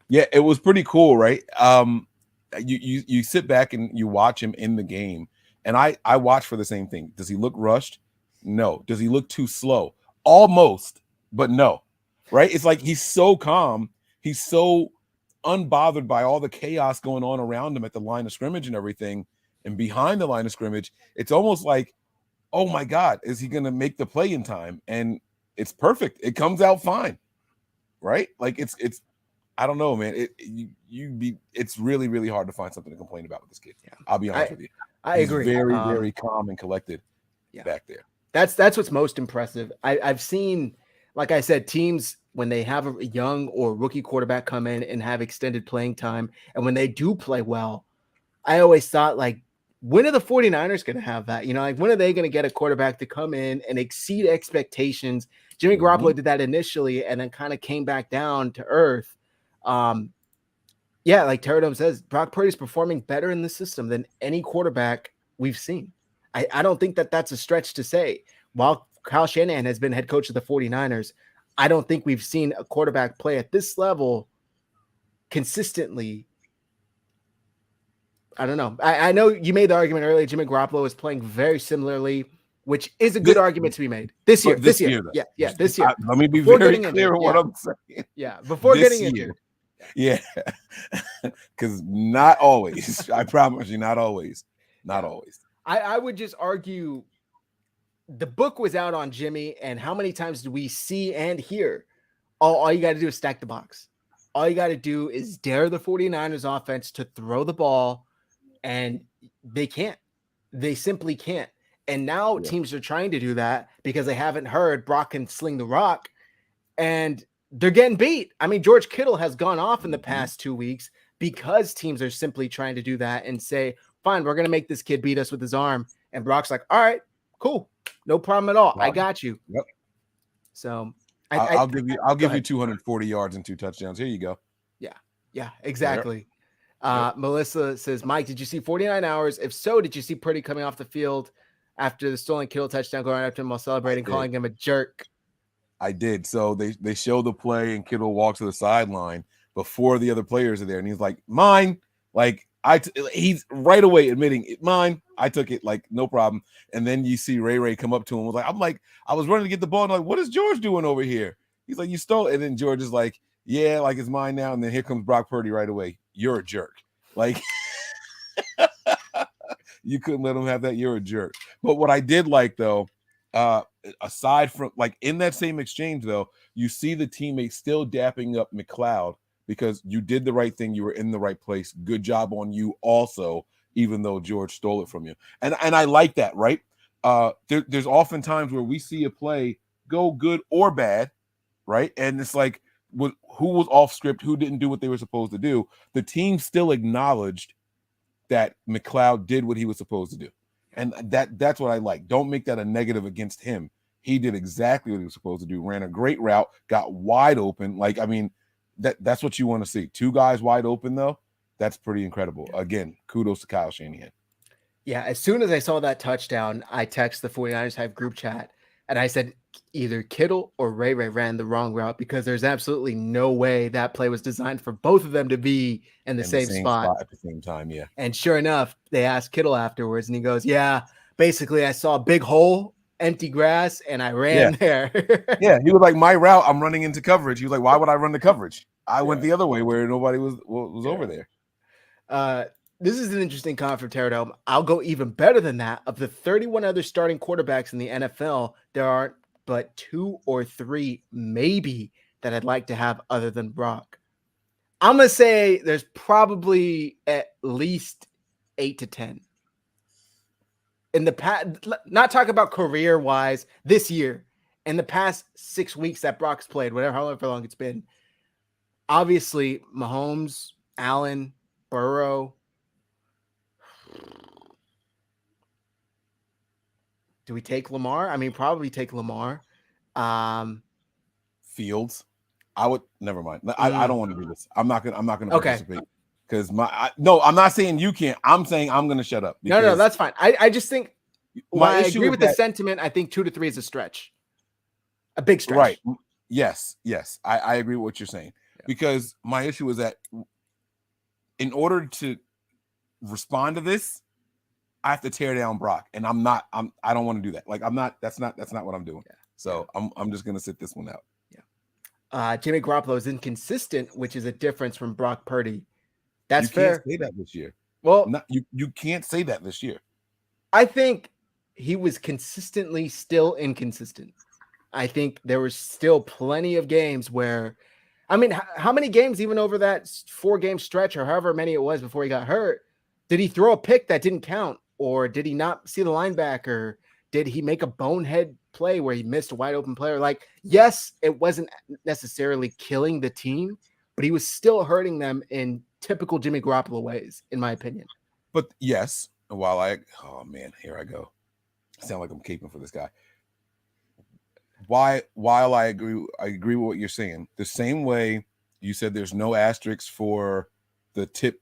Yeah, it was pretty cool, right? You sit back and you watch him in the game, and I watch for the same thing. Does he look rushed? No. Does he look too slow? Almost, but no. Right? It's like he's so calm. He's so unbothered by all the chaos going on around him at the line of scrimmage and everything, and behind the line of scrimmage. It's almost like, oh my God, is he going to make the play in time? And it's perfect. It comes out fine, right? Like it's. I don't know, man. It's really, really hard to find something to complain about with this kid. Yeah. I'll be honest with you. I He's agree. very, very calm and collected back there. That's what's most impressive. I've seen, like I said, teams when they have a young or rookie quarterback come in and have extended playing time, and when they do play well, I always thought, like, when are the 49ers going to have that? You know, like, when are they going to get a quarterback to come in and exceed expectations? Jimmy Garoppolo did that initially and then kind of came back down to earth. Yeah, like Terradome says, Brock Purdy's performing better in the system than any quarterback we've seen. I don't think that that's a stretch to say. While Kyle Shanahan has been head coach of the 49ers, I don't think we've seen a quarterback play at this level consistently. I don't know. I know you made the argument earlier. Jimmy Garoppolo is playing very similarly, which is a good argument to be made this year. This year. Yeah, this year. Let me be very clear on what I'm saying. Yeah, before getting into it. Yeah, because not always. I promise you, not always. Not always. I would just argue the book was out on Jimmy, and how many times do we see and hear? All you got to do is stack the box. All you got to do is dare the 49ers offense to throw the ball, and they can't. They simply can't. And now teams are trying to do that because they haven't heard Brock can sling the rock, and they're getting beat. I mean, George Kittle has gone off in the past 2 weeks because teams are simply trying to do that and say, fine, we're going to make this kid beat us with his arm. And Brock's like, all right, cool. No problem at all. I got you. Yep. So I'll give you 240 yards and 2 touchdowns. Here you go. Yeah, exactly. Melissa says, Mike, did you see 49 hours? If so, did you see Purdy coming off the field after the stolen Kittle touchdown, going after him while celebrating, calling him a jerk? I did. So they show the play and Kittle walks to the sideline before the other players are there. And he's like, mine. Like, he's right away admitting mine. I took it, like, no problem. And then you see Ray come up to him. I was running to get the ball. And I'm like, what is George doing over here? He's like, you stole it. And then George is like, yeah, like it's mine now. And then here comes Brock Purdy right away. You're a jerk. Like, you couldn't let him have that. You're a jerk. But what I did like, though, aside from, like, in that same exchange, though, you see the teammates still dapping up McLeod because you did the right thing. You were in the right place. Good job on you also, even though George stole it from you. And I like that, right? There's often times where we see a play go good or bad, right? And it's like, who was off script, who didn't do what they were supposed to do. The team still acknowledged that McLeod did what he was supposed to do. And that's what I like. Don't make that a negative against him. He did exactly what he was supposed to do. Ran a great route, got wide open. Like, I mean, that's what you want to see. 2 guys wide open, though. That's pretty incredible. Again, kudos to Kyle Shanahan. Yeah, as soon as I saw that touchdown, I texted the 49ers Hive group chat, and I said either Kittle or Ray ran the wrong route because there's absolutely no way that play was designed for both of them to be in the same spot at the same time, yeah. And sure enough, they asked Kittle afterwards, and he goes, yeah, basically I saw a big hole, empty grass, and I ran there. Yeah, he was like, my route, I'm running into coverage. He was like, why would I run the coverage? I went the other way where nobody was over there. This is an interesting comment from Terradome. I'll go even better than that. Of the 31 other starting quarterbacks in the NFL, there aren't but 2 or 3 maybe that I'd like to have other than Brock. I'm going to say there's probably at least 8 to 10. In the past, not talking about career-wise, this year, in the past 6 weeks that Brock's played, however long it's been, obviously Mahomes, Allen, Burrow. Do we take Lamar? I mean, probably take Lamar. Fields. I would never mind. I don't want to do this. I'm not gonna participate because I'm not saying you can't. I'm saying I'm gonna shut up. No, that's fine. I just think I agree with the sentiment. I think 2 to 3 is a stretch. A big stretch. Right. Yes. I agree with what you're saying. because my issue is that in order to respond to this, I have to tear down Brock, and I don't want to do that. Like that's not what I'm doing. So I'm just gonna sit this one out. Jimmy Garoppolo is inconsistent, which is a difference from Brock Purdy. That's fair. You fair. can't say that this year. Well, you can't say that this year. I think he was consistently still inconsistent. I think there was still plenty of games where, I mean, how many games, even over that 4-game stretch or however many it was before he got hurt, did he throw a pick that didn't count? Or did he not see the linebacker? Did he make a bonehead play where he missed a wide open player? Like, yes, it wasn't necessarily killing the team, but he was still hurting them in typical Jimmy Garoppolo ways, in my opinion. But yes, oh man, here I go. I sound like I'm caping for this guy. While I agree with what you're saying, the same way you said there's no asterisks for the tip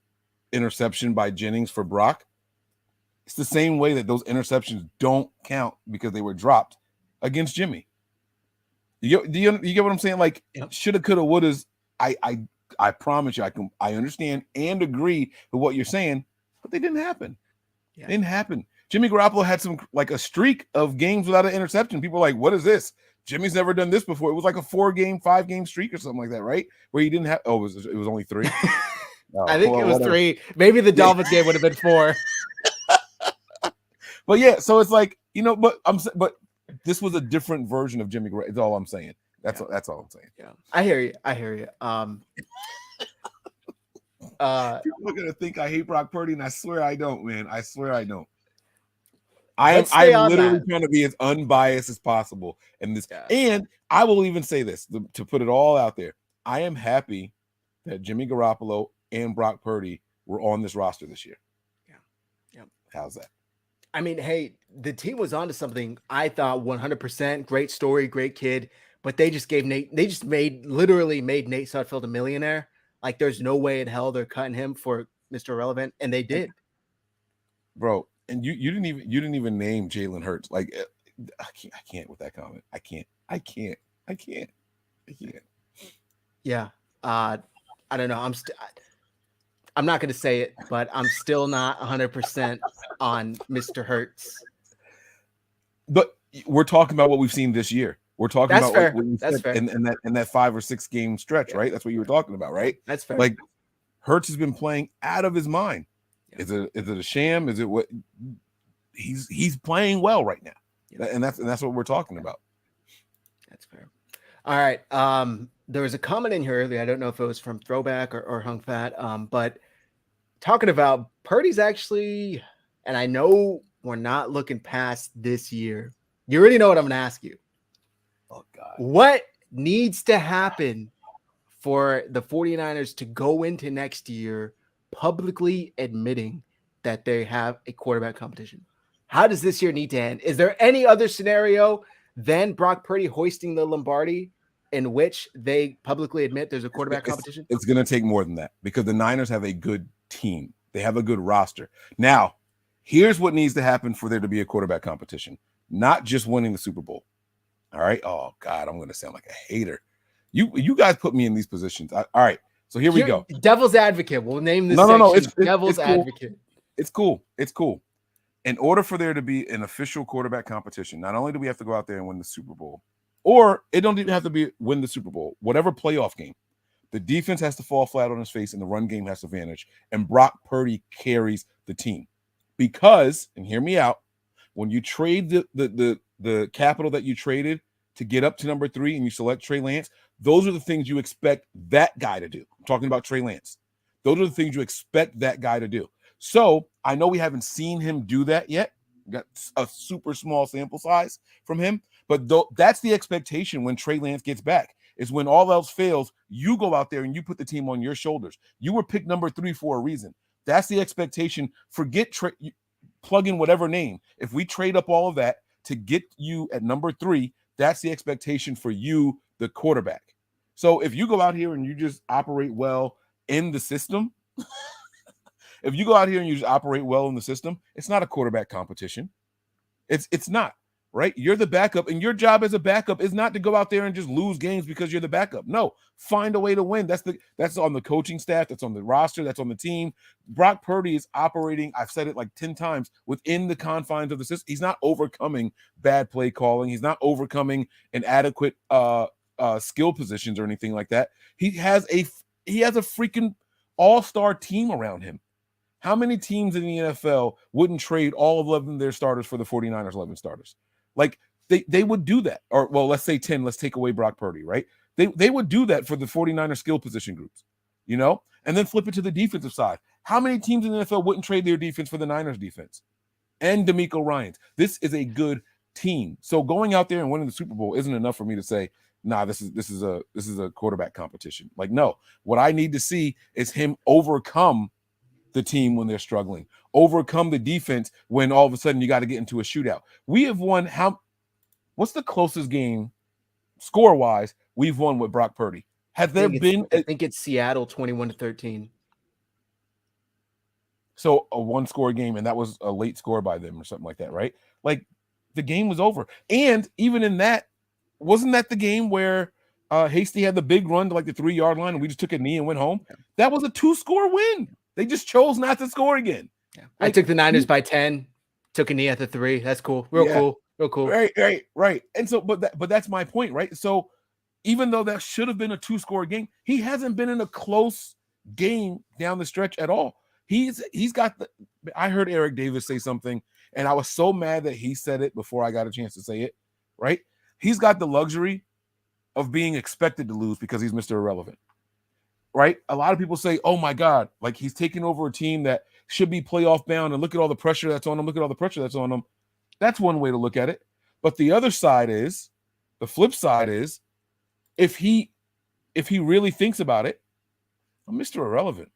interception by Jennings for Brock, it's the same way that those interceptions don't count because they were dropped against Jimmy. You get what I'm saying? Like, shoulda, coulda, wouldas. I promise you, I understand and agree with what you're saying, but they didn't happen. It didn't happen. Jimmy Garoppolo had a streak of games without an interception. People are like, what is this? Jimmy's never done this before. It was like a 4-game, 5-game streak or something like that, right? Where he didn't have. Oh, it was only 3. I think it was 3. Maybe the Dolphins game would have been 4. But yeah, so it's like, but this was a different version of Jimmy Garoppolo. That's all I'm saying. That's all I'm saying. Yeah, I hear you. People are gonna think I hate Brock Purdy, and I swear I don't, man. I swear I don't. I'm literally trying to be as unbiased as possible in this. Yeah. And I will even say this to put it all out there. I am happy that Jimmy Garoppolo and Brock Purdy were on this roster this year. Yeah. How's that? I mean, hey, the team was onto something. I thought 100%. Great story, great kid. But they just literally made Nate Sudfeld a millionaire. Like, there's no way in hell they're cutting him for Mr. Irrelevant, and they did. Bro, and you didn't even name Jalen Hurts. Like, I can't with that comment. I can't. Yeah. I don't know. I'm not going to say it, but I'm still not 100% on Mr. Hurts. But we're talking about what we've seen this year. We're talking That's about fair. what That's fair. in that 5 or 6 game stretch, right? That's what you were talking about, right? That's fair. Like, Hurts has been playing out of his mind. Yeah. Is it a sham? Is it what? He's playing well right now, and that's what we're talking about. That's fair. All right. There was a comment in here earlier. I don't know if it was from Throwback or Hung Fat. But talking about Purdy's actually, and I know we're not looking past this year. You already know what I'm going to ask you. Oh, God. What needs to happen for the 49ers to go into next year publicly admitting that they have a quarterback competition? How does this year need to end? Is there any other scenario than Brock Purdy hoisting the Lombardi in which they publicly admit there's a quarterback competition? It's going to take more than that because the Niners have a good team. They have a good roster. Now, here's what needs to happen for there to be a quarterback competition. Not just winning the Super Bowl. All right. Oh, God, I'm going to sound like a hater. You guys put me in these positions. All right. So here we go. Devil's advocate. We'll name this No. It's Devil's advocate. It's cool. In order for there to be an official quarterback competition, not only do we have to go out there and win the Super Bowl, or it don't even have to win the Super Bowl, whatever playoff game, the defense has to fall flat on his face and the run game has to vanish, and Brock Purdy carries the team. Because, and hear me out, when you trade the capital that you traded to get up to number 3 and you select Trey Lance, those are the things you expect that guy to do. I'm talking about Trey Lance. Those are the things you expect that guy to do. So I know we haven't seen him do that yet. We got a super small sample size from him, but that's the expectation when Trey Lance gets back, is when all else fails, you go out there and you put the team on your shoulders. You were picked number 3 for a reason. That's the expectation. Forget plug in whatever name. If we trade up all of that to get you at number 3, that's the expectation for you, the quarterback. So if you go out here and you just operate well in the system, if you go out here and you just operate well in the system, it's not a quarterback competition. It's not, right? You're the backup, and your job as a backup is not to go out there and just lose games because you're the backup. No, find a way to win. That's on the coaching staff, that's on the roster, that's on the team. Brock Purdy is operating, I've said it like 10 times, within the confines of the system. He's not overcoming bad play calling. He's not overcoming inadequate skill positions or anything like that. He has a freaking all-star team around him. How many teams in the NFL wouldn't trade all 11 of their starters for the 49ers 11 starters? Like they would do that. Or, well, let's say 10, let's take away Brock Purdy, right? They would do that for the 49ers skill position groups, you know? And then flip it to the defensive side. How many teams in the NFL wouldn't trade their defense for the Niners defense? And D'Amico Ryans. This is a good team. So going out there and winning the Super Bowl isn't enough for me to say, nah, this is a quarterback competition. Like, no, what I need to see is him overcome the team when they're struggling, overcome the defense when all of a sudden you got to get into a shootout. We have won what's the closest game score-wise we've won with Brock Purdy? I think it's Seattle 21-13. So a one-score game, and that was a late score by them or something like that, right? Like, the game was over. And even in that, wasn't that the game where Hasty had the big run to like the 3-yard line and we just took a knee and went home? Yeah. That was a 2-score win. They just chose not to score again. Yeah. Like, I took the Niners by 10, took a knee at the 3. That's cool. Real cool. Right. And so, but that's my point, right? So even though that should have been a 2-score game, he hasn't been in a close game down the stretch at all. He's got I heard Eric Davis say something, and I was so mad that he said it before I got a chance to say it, right? He's got the luxury of being expected to lose because he's Mr. Irrelevant, right? A lot of people say, oh my God, like he's taking over a team that should be playoff bound, and look at all the pressure that's on him. That's one way to look at it. But the flip side is, if he really thinks about it, I'm Mr. Irrelevant.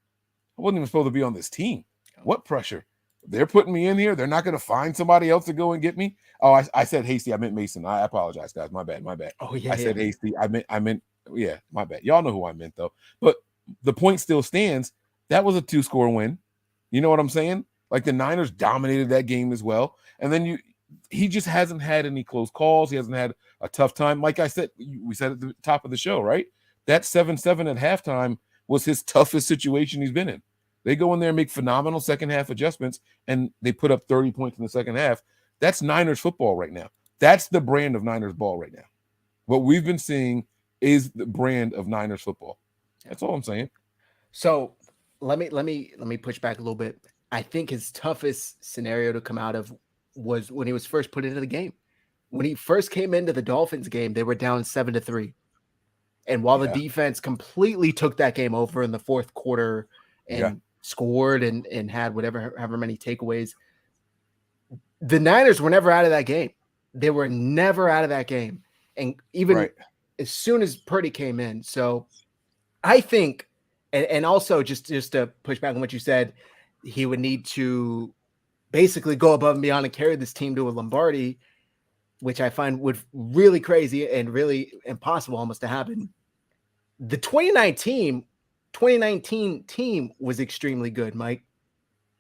I wasn't even supposed to be on this team. What pressure? They're putting me in here. They're not going to find somebody else to go and get me. Oh, I said Hasty. I meant Mason. I apologize, guys. My bad. Oh, yeah. I said Hasty. I meant, yeah, my bad. Y'all know who I meant, though. But the point still stands. That was a 2-score win. You know what I'm saying? Like, the Niners dominated that game as well. And then he just hasn't had any close calls. He hasn't had a tough time. Like I said, we said at the top of the show, right? That 7-7 at halftime was his toughest situation he's been in. They go in there and make phenomenal second half adjustments, and they put up 30 points in the second half. That's Niners football right now. That's the brand of Niners ball right now. What we've been seeing is the brand of Niners football. That's all I'm saying. So let me push back a little bit. I think his toughest scenario to come out of was when he was first put into the game. When he first came into the Dolphins game, they were down 7-3. And while the defense completely took that game over in the fourth quarter and scored and had however many takeaways, the Niners were never out of that game. They were never out of that game. And even as soon as Purdy came in. So I think, and also just to push back on what you said, he would need to basically go above and beyond and carry this team to a Lombardi, which I find would really crazy and really impossible almost to happen. The 2019 team was extremely good, Mike.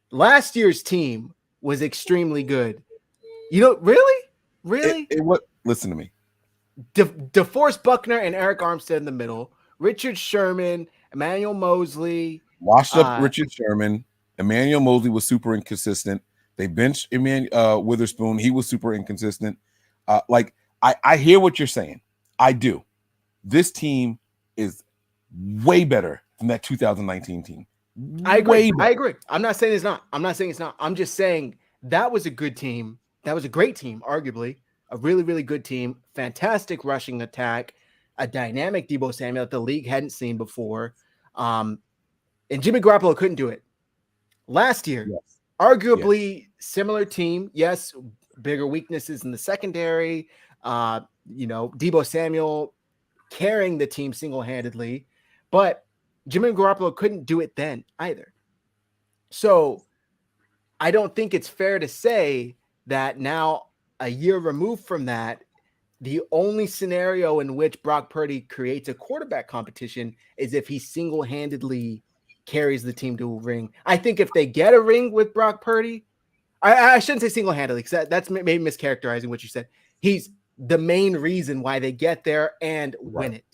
Last year's team was extremely good. You know, really? Listen to me. DeForest Buckner and Eric Armstead in the middle. Richard Sherman, Emmanuel Mosley. Washed up Richard Sherman. Emmanuel Mosley was super inconsistent. They benched Witherspoon. He was super inconsistent. I hear what you're saying. I do. This team is way better than that 2019 team. I agree. I'm not saying it's not. I'm just saying that was a good team. That was a great team, arguably. A really, really good team. Fantastic rushing attack. A dynamic Deebo Samuel that the league hadn't seen before. And Jimmy Garoppolo couldn't do it. Last year, arguably similar team. Yes, bigger weaknesses in the secondary. Deebo Samuel carrying the team single-handedly. But Jimmy Garoppolo couldn't do it then either. So I don't think it's fair to say that now, a year removed from that, the only scenario in which Brock Purdy creates a quarterback competition is if he single-handedly carries the team to a ring. I think if they get a ring with Brock Purdy, I shouldn't say single-handedly because that's maybe mischaracterizing what you said. He's the main reason why they get there and win it.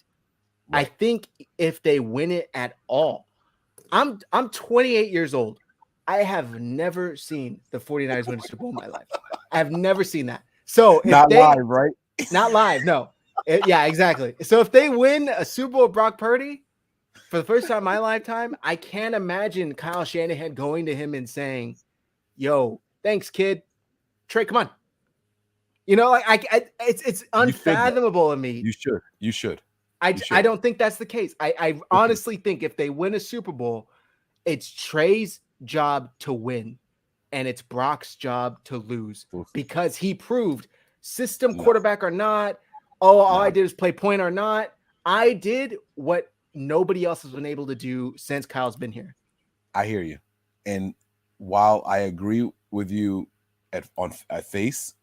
I think if they win it at all, I'm 28 years old. I have never seen the 49ers win a Super Bowl in my life. I have never seen that. So if Not they live, right? not live, no. Yeah, exactly. So if they win a Super Bowl with Brock Purdy for the first time in my lifetime, I can't imagine Kyle Shanahan going to him and saying, "Yo, thanks, kid. Trey, come on." You know, like it's unfathomable to me. You should. I don't think that's the case. I honestly think if they win a Super Bowl, it's Trey's job to win, and it's Brock's job to lose because he proved system quarterback or not. All I did was play point or not. I did what nobody else has been able to do since Kyle's been here. I hear you. And while I agree with you at face,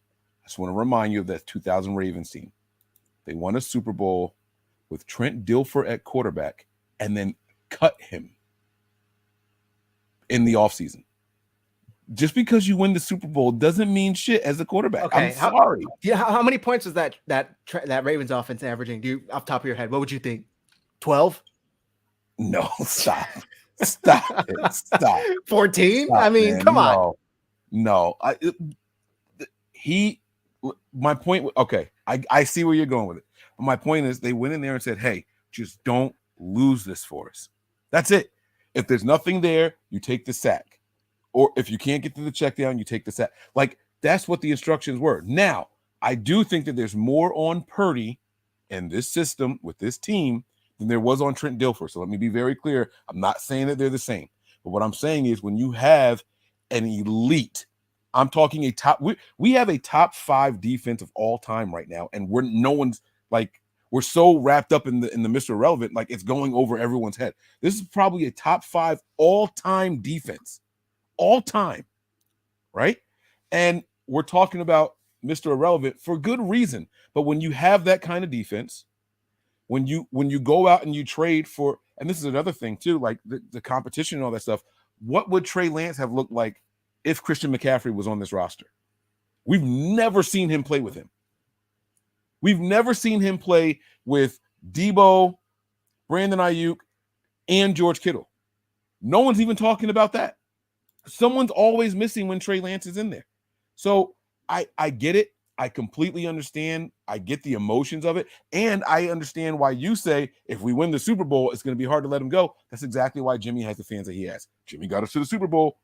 I just want to remind you of that 2000 Ravens team. They won a Super Bowl with Trent Dilfer at quarterback and then cut him in the offseason. Just because you win the Super Bowl doesn't mean shit as a quarterback. Okay, I'm sorry. How many points was that Ravens offense averaging? Do you, off the top of your head, what would you think? 12? No, stop. Stop it. Stop. 14? Stop, I mean, man. Come on. No. My point, okay, I see where you're going with it. But my point is they went in there and said, hey, just don't lose this for us. That's it. If there's nothing there, you take the sack. Or if you can't get to the check down, you take the sack. Like, that's what the instructions were. Now, I do think that there's more on Purdy in this system with this team than there was on Trent Dilfer. So let me be very clear. I'm not saying that they're the same. But what I'm saying is when you have an elite, I'm talking a top, we have a top 5 defense of all time right now. And we're so wrapped up in the Mr. Irrelevant, like it's going over everyone's head. This is probably a top 5 all-time defense. All time, right? And we're talking about Mr. Irrelevant for good reason. But when you have that kind of defense, when you go out and you trade for, and this is another thing too, like the competition and all that stuff, what would Trey Lance have looked like if Christian McCaffrey was on this roster? We've never seen him play with him. We've never seen him play with Debo, Brandon Ayuk, and George Kittle. No one's even talking about that. Someone's always missing when Trey Lance is in there. So I get it. I completely understand. I get the emotions of it. And I understand why you say if we win the Super Bowl, it's going to be hard to let him go. That's exactly why Jimmy has the fans that he has. Jimmy got us to the Super Bowl.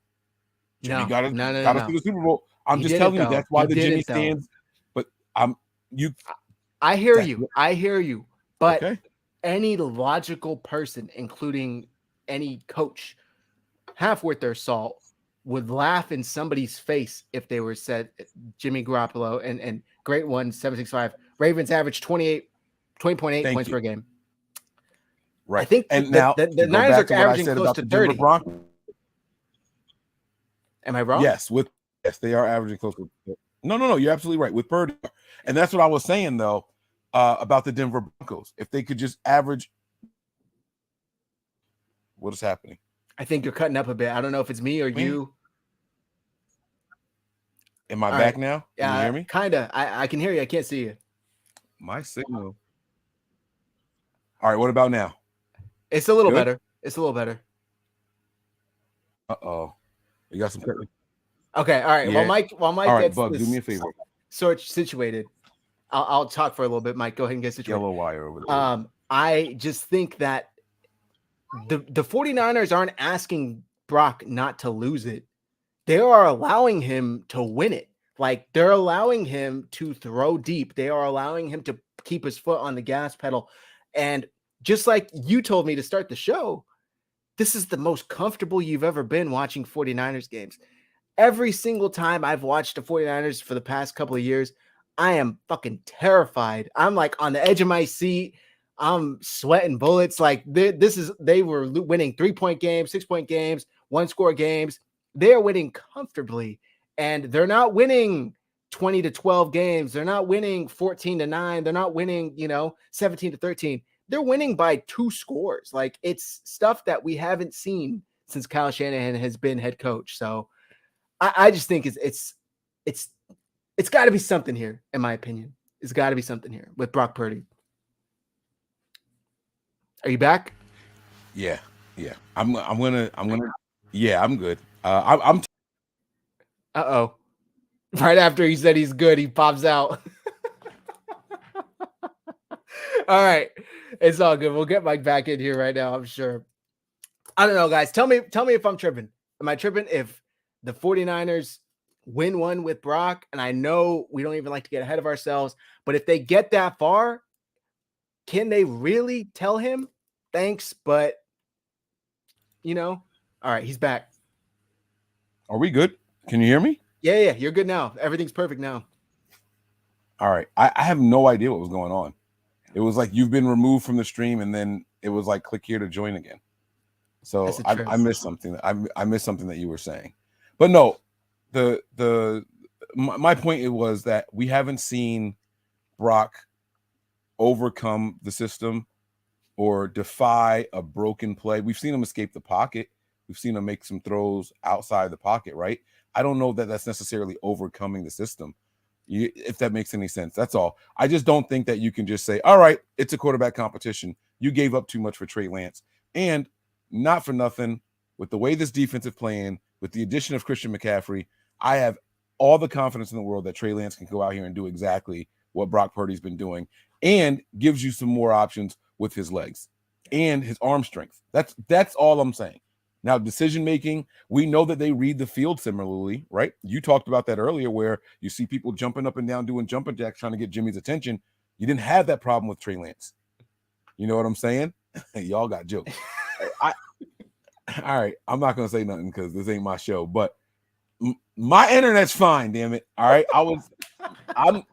Jimmy got us to the Super Bowl. I'm just telling you that's why the Jimmy stands. But I hear you. I hear you. But any logical person, including any coach, half worth their salt, would laugh in somebody's face if they were said Jimmy Garoppolo and great one 765 Ravens average 20.8 points per game. Right. I think and now the Niners are averaging close to 30. Am I wrong? Yes, they are averaging close to. No, you're absolutely right with Purdy. And that's what I was saying though about the Denver Broncos. If they could just average, what is happening? I think you're cutting up a bit. I don't know if it's me or you. Am I back now? Can you hear me? Kinda. I can hear you. I can't see you. My signal. All right. What about now? It's a little better. It's a little better. Uh-oh. You got some. Okay. All right. Yeah. While Mike all right, gets Bug, do me a favor. Sort situated. I'll talk for a little bit. Mike, go ahead and get situated. Yellow wire over there. I just think that the 49ers aren't asking Brock not to lose it. They are allowing him to win it. Like they're allowing him to throw deep. They are allowing him to keep his foot on the gas pedal. And just like you told me to start the show, this is the most comfortable you've ever been watching 49ers games. Every single time I've watched the 49ers for the past couple of years, I am fucking terrified. I'm like on the edge of my seat. I'm sweating bullets. Like they were winning 3-point games, 6-point games, 1-score games. They're winning comfortably, and they're not winning 20-12 games. They're not winning 14-9. They're not winning, 17-13. They're winning by 2 scores. Like it's stuff that we haven't seen since Kyle Shanahan has been head coach. So I just think it's It's got to be something here, in my opinion. It's got to be something here with Brock Purdy. Are you back? Yeah. I'm gonna. Yeah, I'm good. I'm. Uh-oh. Right after he said he's good, he pops out. All right. It's all good. We'll get Mike back in here right now, I'm sure. I don't know, guys. Tell me if I'm tripping. Am I tripping if the 49ers win one with Brock? And I know we don't even like to get ahead of ourselves, but if they get that far, can they really tell him thanks? But, all right, he's back. Are we good? Can you hear me? Yeah, you're good now. Everything's perfect now. All right. I have no idea what was going on. It was like you've been removed from the stream, and then it was like click here to join again. So I missed something. I missed something that you were saying, but no, my point was that we haven't seen Brock overcome the system or defy a broken play. We've seen him escape the pocket. We've seen him make some throws outside the pocket, right? I don't know that that's necessarily overcoming the system, if that makes any sense. That's all. I just don't think that you can just say, all right, it's a quarterback competition. You gave up too much for Trey Lance. And not for nothing, with the way this defense is playing, with the addition of Christian McCaffrey, I have all the confidence in the world that Trey Lance can go out here and do exactly what Brock Purdy's been doing, and gives you some more options with his legs and his arm strength. That's all I'm saying. Now, decision making, we know that they read the field similarly, right? You talked about that earlier, where you see people jumping up and down doing jumping jacks trying to get Jimmy's attention. You didn't have that problem with Trey Lance. You know what I'm saying? Y'all got jokes. All right, I'm not gonna say nothing because this ain't my show, but my internet's fine. Damn it! All right,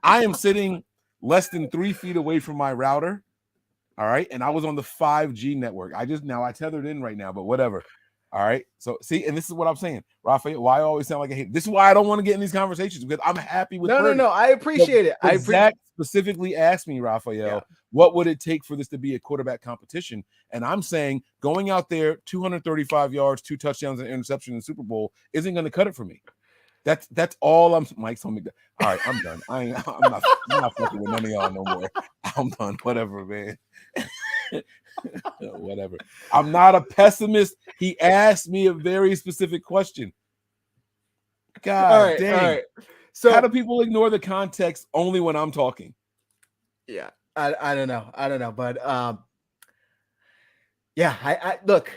I am sitting less than 3 feet away from my router. All right, and I was on the 5G network. I tethered in right now, but whatever. All right. So see, and this is what I'm saying, Raphael. Why I always sound like a hate. This is why I don't want to get in these conversations, because I'm happy with Purdy. No. I appreciate it. Zach specifically asked me, Raphael, what would it take for this to be a quarterback competition? And I'm saying going out there, 235 yards, 2 touchdowns, and interception in the Super Bowl isn't going to cut it for me. That's all I'm. Mike's home. All right, I'm done. I'm not fucking with none of y'all no more. I'm done. Whatever, man. Whatever. I'm not a pessimist. He asked me a very specific question. God dang. All right. So how do people ignore the context only when I'm talking? Yeah, I don't know, but I look,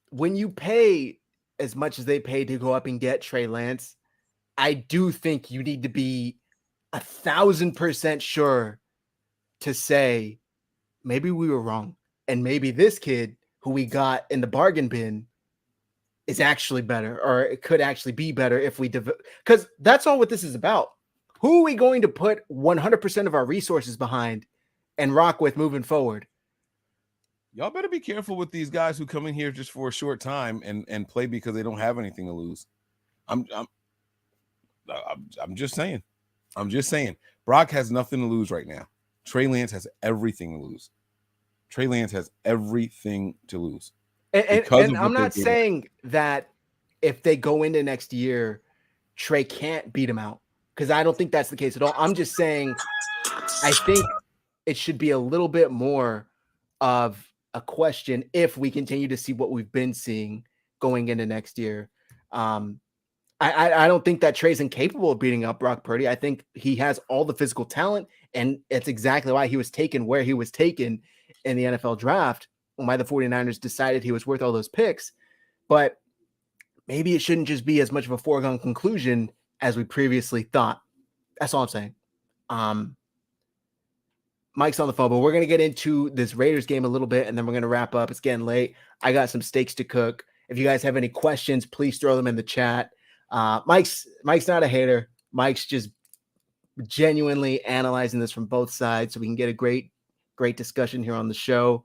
when you pay as much as they paid to go up and get Trey Lance, I do think you need to be 1,000% sure to say maybe we were wrong, and maybe this kid who we got in the bargain bin is actually better, or it could actually be better if we because that's all what this is about. Who are we going to put 100% of our resources behind and rock with moving forward? Y'all better be careful with these guys who come in here just for a short time and play because they don't have anything to lose. I'm just saying. I'm just saying. Brock has nothing to lose right now. Trey Lance has everything to lose. Trey Lance has everything to lose. And I'm not saying that if they go into next year, Trey can't beat him out, because I don't think that's the case at all. I'm just saying I think it should be a little bit more of a question if we continue to see what we've been seeing going into next year. I don't think that Trey's incapable of beating up Brock Purdy. I think he has all the physical talent, and it's exactly why he was taken where he was taken in the NFL draft, and why the 49ers decided he was worth all those picks. But maybe it shouldn't just be as much of a foregone conclusion as we previously thought. That's all I'm saying. Mike's on the phone, but we're going to get into this Raiders game a little bit, and then we're going to wrap up. It's getting late. I got some steaks to cook. If you guys have any questions, please throw them in the chat. Mike's not a hater. Mike's just genuinely analyzing this from both sides so we can get a great discussion here on the show.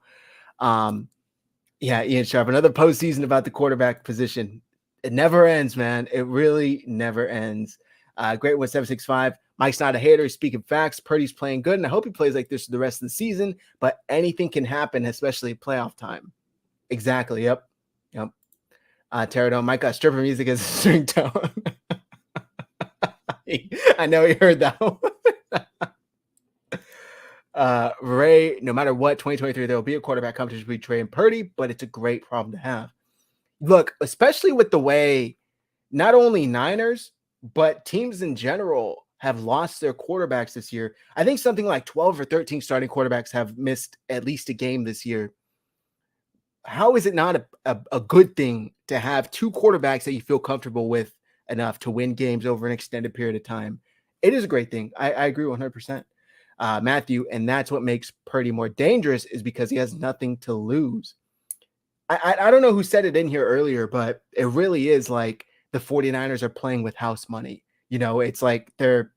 Ian Sharp, another postseason about the quarterback position. It never ends, man. It really never ends. Great one, 765. Mike's not a hater. He's speaking facts. Purdy's playing good, and I hope he plays like this the rest of the season, but anything can happen, especially at playoff time. Exactly. Yep. Pterodon, Mike got stripper music as a ringtone. I know you heard that one. Ray, no matter what, 2023, there will be a quarterback competition between Trey and Purdy, but it's a great problem to have. Look, especially with the way not only Niners, but teams in general have lost their quarterbacks this year. I think something like 12 or 13 starting quarterbacks have missed at least a game this year. How is it not a good thing to have two quarterbacks that you feel comfortable with enough to win games over an extended period of time? It is a great thing. I agree 100%. Matthew, and that's what makes Purdy more dangerous is because he has nothing to lose. I don't know who said it in here earlier, but it really is like the 49ers are playing with house money. You know, it's like they're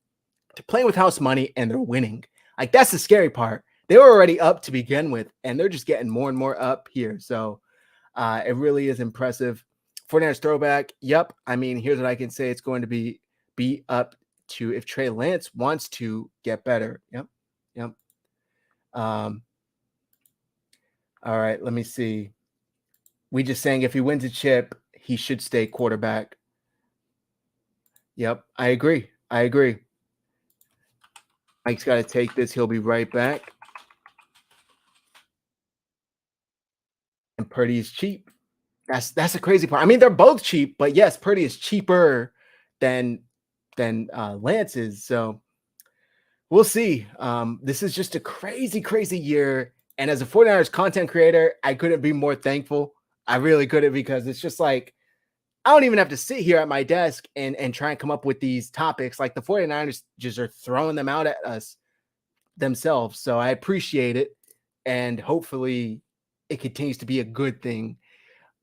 playing with house money and they're winning. Like that's the scary part. They were already up to begin with, and they're just getting more and more up here. So it really is impressive. 49ers throwback. Yep. I mean, here's what I can say. It's going to be up to if Trey Lance wants to get better. Yep. All right. Let me see. We just saying if he wins a chip, he should stay quarterback. Yep. I agree. Mike's got to take this. He'll be right back. And Purdy is cheap. That's a crazy part. I mean, they're both cheap, but yes, Purdy is cheaper than Lance is. So we'll see. This is just a crazy year. And as a 49ers content creator, I couldn't be more thankful. I really couldn't, because it's just like, I don't even have to sit here at my desk and try and come up with these topics. Like the 49ers just are throwing them out at us themselves. So I appreciate it. And hopefully it continues to be a good thing.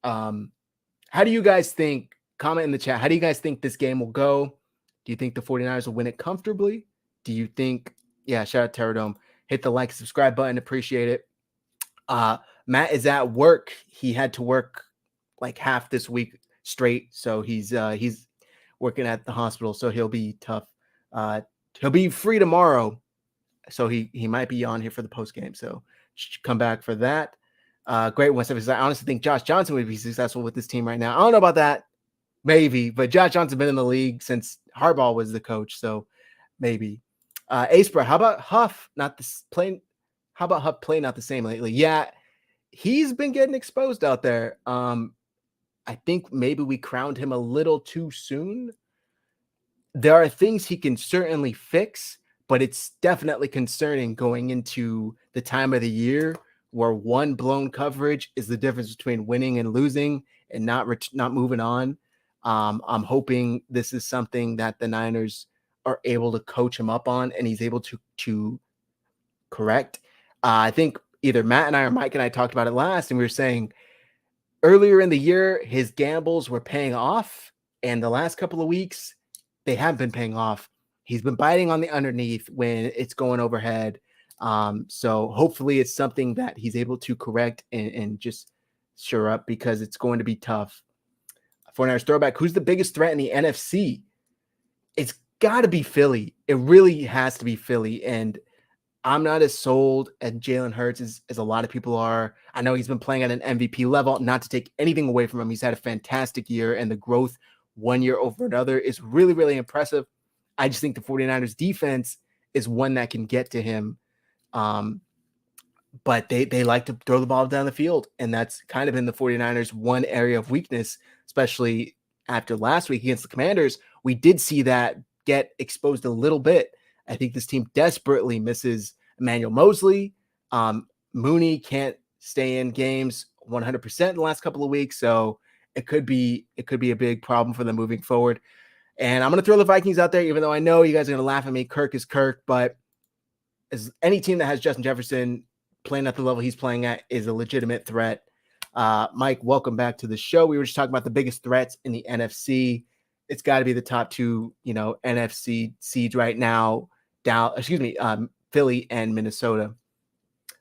How do you guys think? Comment in the chat. How do you guys think this game will go? Do you think the 49ers will win it comfortably? Do you think, yeah, shout out Terradome. Hit the like and subscribe button. Appreciate it. Matt is at work. He had to work like half this week straight. So he's working at the hospital. So he'll be tough. He'll be free tomorrow. So he might be on here for the post game. So come back for that. Great one. I honestly think Josh Johnson would be successful with this team right now. I don't know about that. Maybe, but Josh Johnson been in the league since Harbaugh was the coach. So maybe. Acebra, how about Huff? Not this playing. How about Huff play not the same lately? Yeah, he's been getting exposed out there. I think maybe we crowned him a little too soon. There are things he can certainly fix, but it's definitely concerning going into the time of the year where one blown coverage is the difference between winning and losing and not moving on. I'm hoping this is something that the Niners are able to coach him up on and he's able to correct. I think either Matt and I or Mike and I talked about it last, and we were saying earlier in the year, his gambles were paying off, and the last couple of weeks, they haven't been paying off. He's been biting on the underneath when it's going overhead. So hopefully it's something that he's able to correct and just shore up, because it's going to be tough. 49ers throwback. Who's the biggest threat in the NFC? It's got to be Philly. It really has to be Philly. And I'm not as sold at Jalen Hurts as a lot of people are. I know he's been playing at an MVP level, not to take anything away from him. He's had a fantastic year, and the growth one year over another is really, really impressive. I just think the 49ers defense is one that can get to him. But they like to throw the ball down the field, and that's kind of been the 49ers' one area of weakness, especially after last week against the Commanders. We did see that get exposed a little bit. I think this team desperately misses Emmanuel Mosley. Mooney can't stay in games 100% in the last couple of weeks, so it could be a big problem for them moving forward. And I'm going to throw the Vikings out there, even though I know you guys are going to laugh at me. Kirk is Kirk, but as any team that has Justin Jefferson playing at the level he's playing at is a legitimate threat. Mike, welcome back to the show. We were just talking about the biggest threats in the NFC. It's got to be the top two, NFC seeds right now. Philly and Minnesota.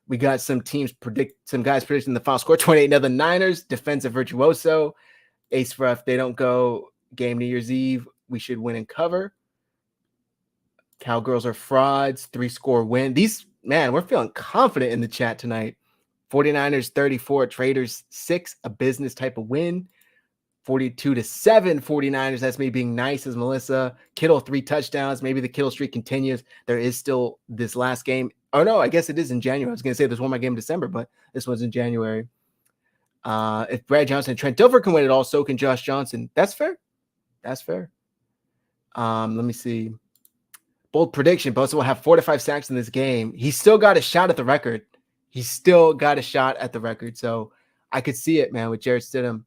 We got some guys predicting the final score. 28 the Niners, defensive virtuoso. Ace for if they don't go game New Year's Eve, we should win and cover. Cowgirls are frauds, 3-score win. We're feeling confident in the chat tonight. 49ers 34, Traders 6, a business type of win. 42-7 49ers. That's me being nice as Melissa. Kittle 3 touchdowns. Maybe the Kittle streak continues. There is still this last game. Oh no, I guess it is in January. I was gonna say there's one more game in December, but this one's in January. If Brad Johnson and Trent Dilfer can win it all, so can Josh Johnson. That's fair. That's fair. Let me see. Bold prediction. Bosa will have 4 to 5 sacks in this game. He's still got a shot at the record. So I could see it, man, with Jarrett Stidham.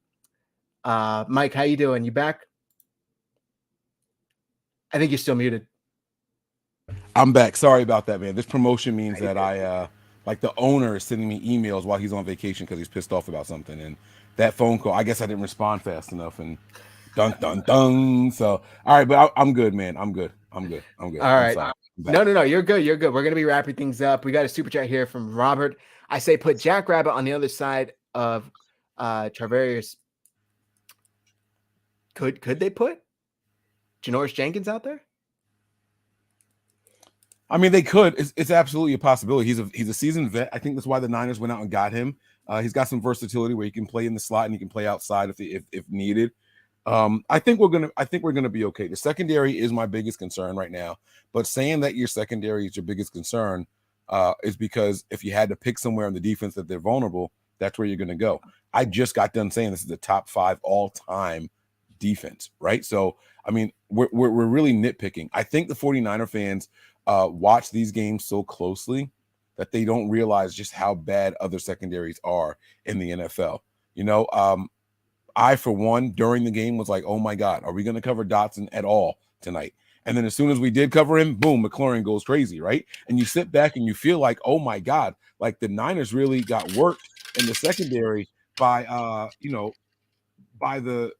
Mike, how you doing? You back? I think you're still muted. I'm back. Sorry about that, man. This promotion means that I like the owner is sending me emails while he's on vacation because he's pissed off about something. And that phone call, I guess I didn't respond fast enough. And dun. So all right, but I'm good, man. I'm good. All right. No. You're good. We're gonna be wrapping things up. We got a super chat here from Robert. I say put Jackrabbit on the other side of Travarius. Could they put Janoris Jenkins out there? I mean, they could. It's absolutely a possibility. He's a seasoned vet. I think that's why the Niners went out and got him. He's got some versatility where he can play in the slot and he can play outside if needed. I think we're gonna be okay. The secondary is my biggest concern right now. But saying that your secondary is your biggest concern is because if you had to pick somewhere in the defense that they're vulnerable, that's where you're gonna go. I just got done saying this is the top 5 all-time defense, right? So I mean, we're really nitpicking. I think the 49er fans watch these games so closely that they don't realize just how bad other secondaries are in the NFL. You know, I, for one, during the game was like, oh my God, are we going to cover Dotson at all tonight? And then as soon as we did cover him, boom, McLaurin goes crazy, right? And you sit back and you feel like, oh my God, like the Niners really got worked in the secondary by the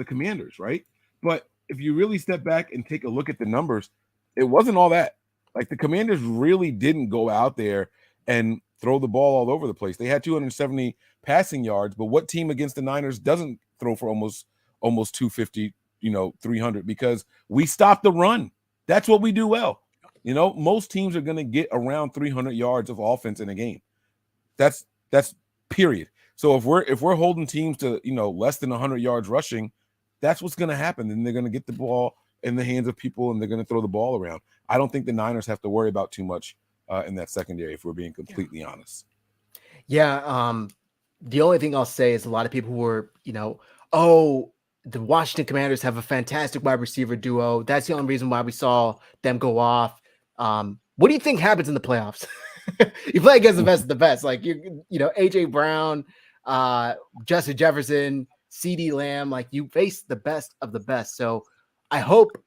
Commanders, right? But if you really step back and take a look at the numbers, it wasn't all that. Like the Commanders really didn't go out there and throw the ball all over the place. They had 270 passing yards, but what team against the Niners doesn't throw for almost 250, 300? Because we stop the run. That's what we do well. Most teams are going to get around 300 yards of offense in a game. That's period. So if we're holding teams to less than 100 yards rushing, that's what's going to happen. And they're going to get the ball in the hands of people and they're going to throw the ball around. I don't think the Niners have to worry about too much in that secondary, if we're being completely honest. Yeah. The only thing I'll say is a lot of people were, the Washington Commanders have a fantastic wide receiver duo. That's the only reason why we saw them go off. What do you think happens in the playoffs? You play against the best of the best, like AJ Brown, Justin Jefferson, CeeDee Lamb, like you face the best of the best. So I hope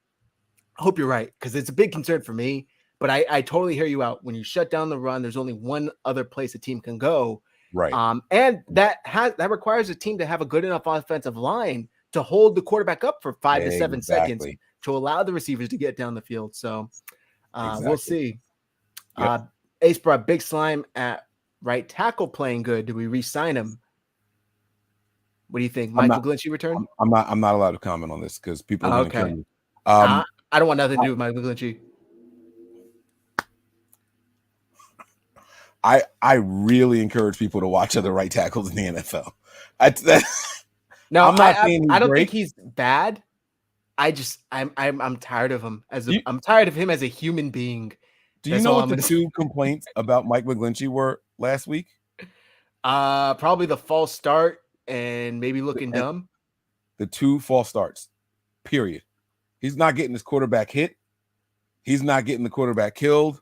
you're right, because it's a big concern for me. But I totally hear you out. When you shut down the run, there's only one other place a team can go. Right. And that requires a team to have a good enough offensive line to hold the quarterback up for 5 to 7 seconds to allow the receivers to get down the field. So we'll see. Yep. Ace brought Big Slime at right tackle playing good. Do we re-sign him? What do you think? Mike McGlinchey return? I'm not allowed to comment on this because people are going to kill me. I don't want nothing to do with Mike McGlinchey. I really encourage people to watch other right tackles in the NFL. I don't think he's bad. I'm tired of him I'm tired of him as a human being. Do you know what the 2 complaints about Mike McGlinchey were last week? Probably the false start and maybe looking dumb. The 2 false starts, period. He's not getting his quarterback hit. He's not getting the quarterback killed.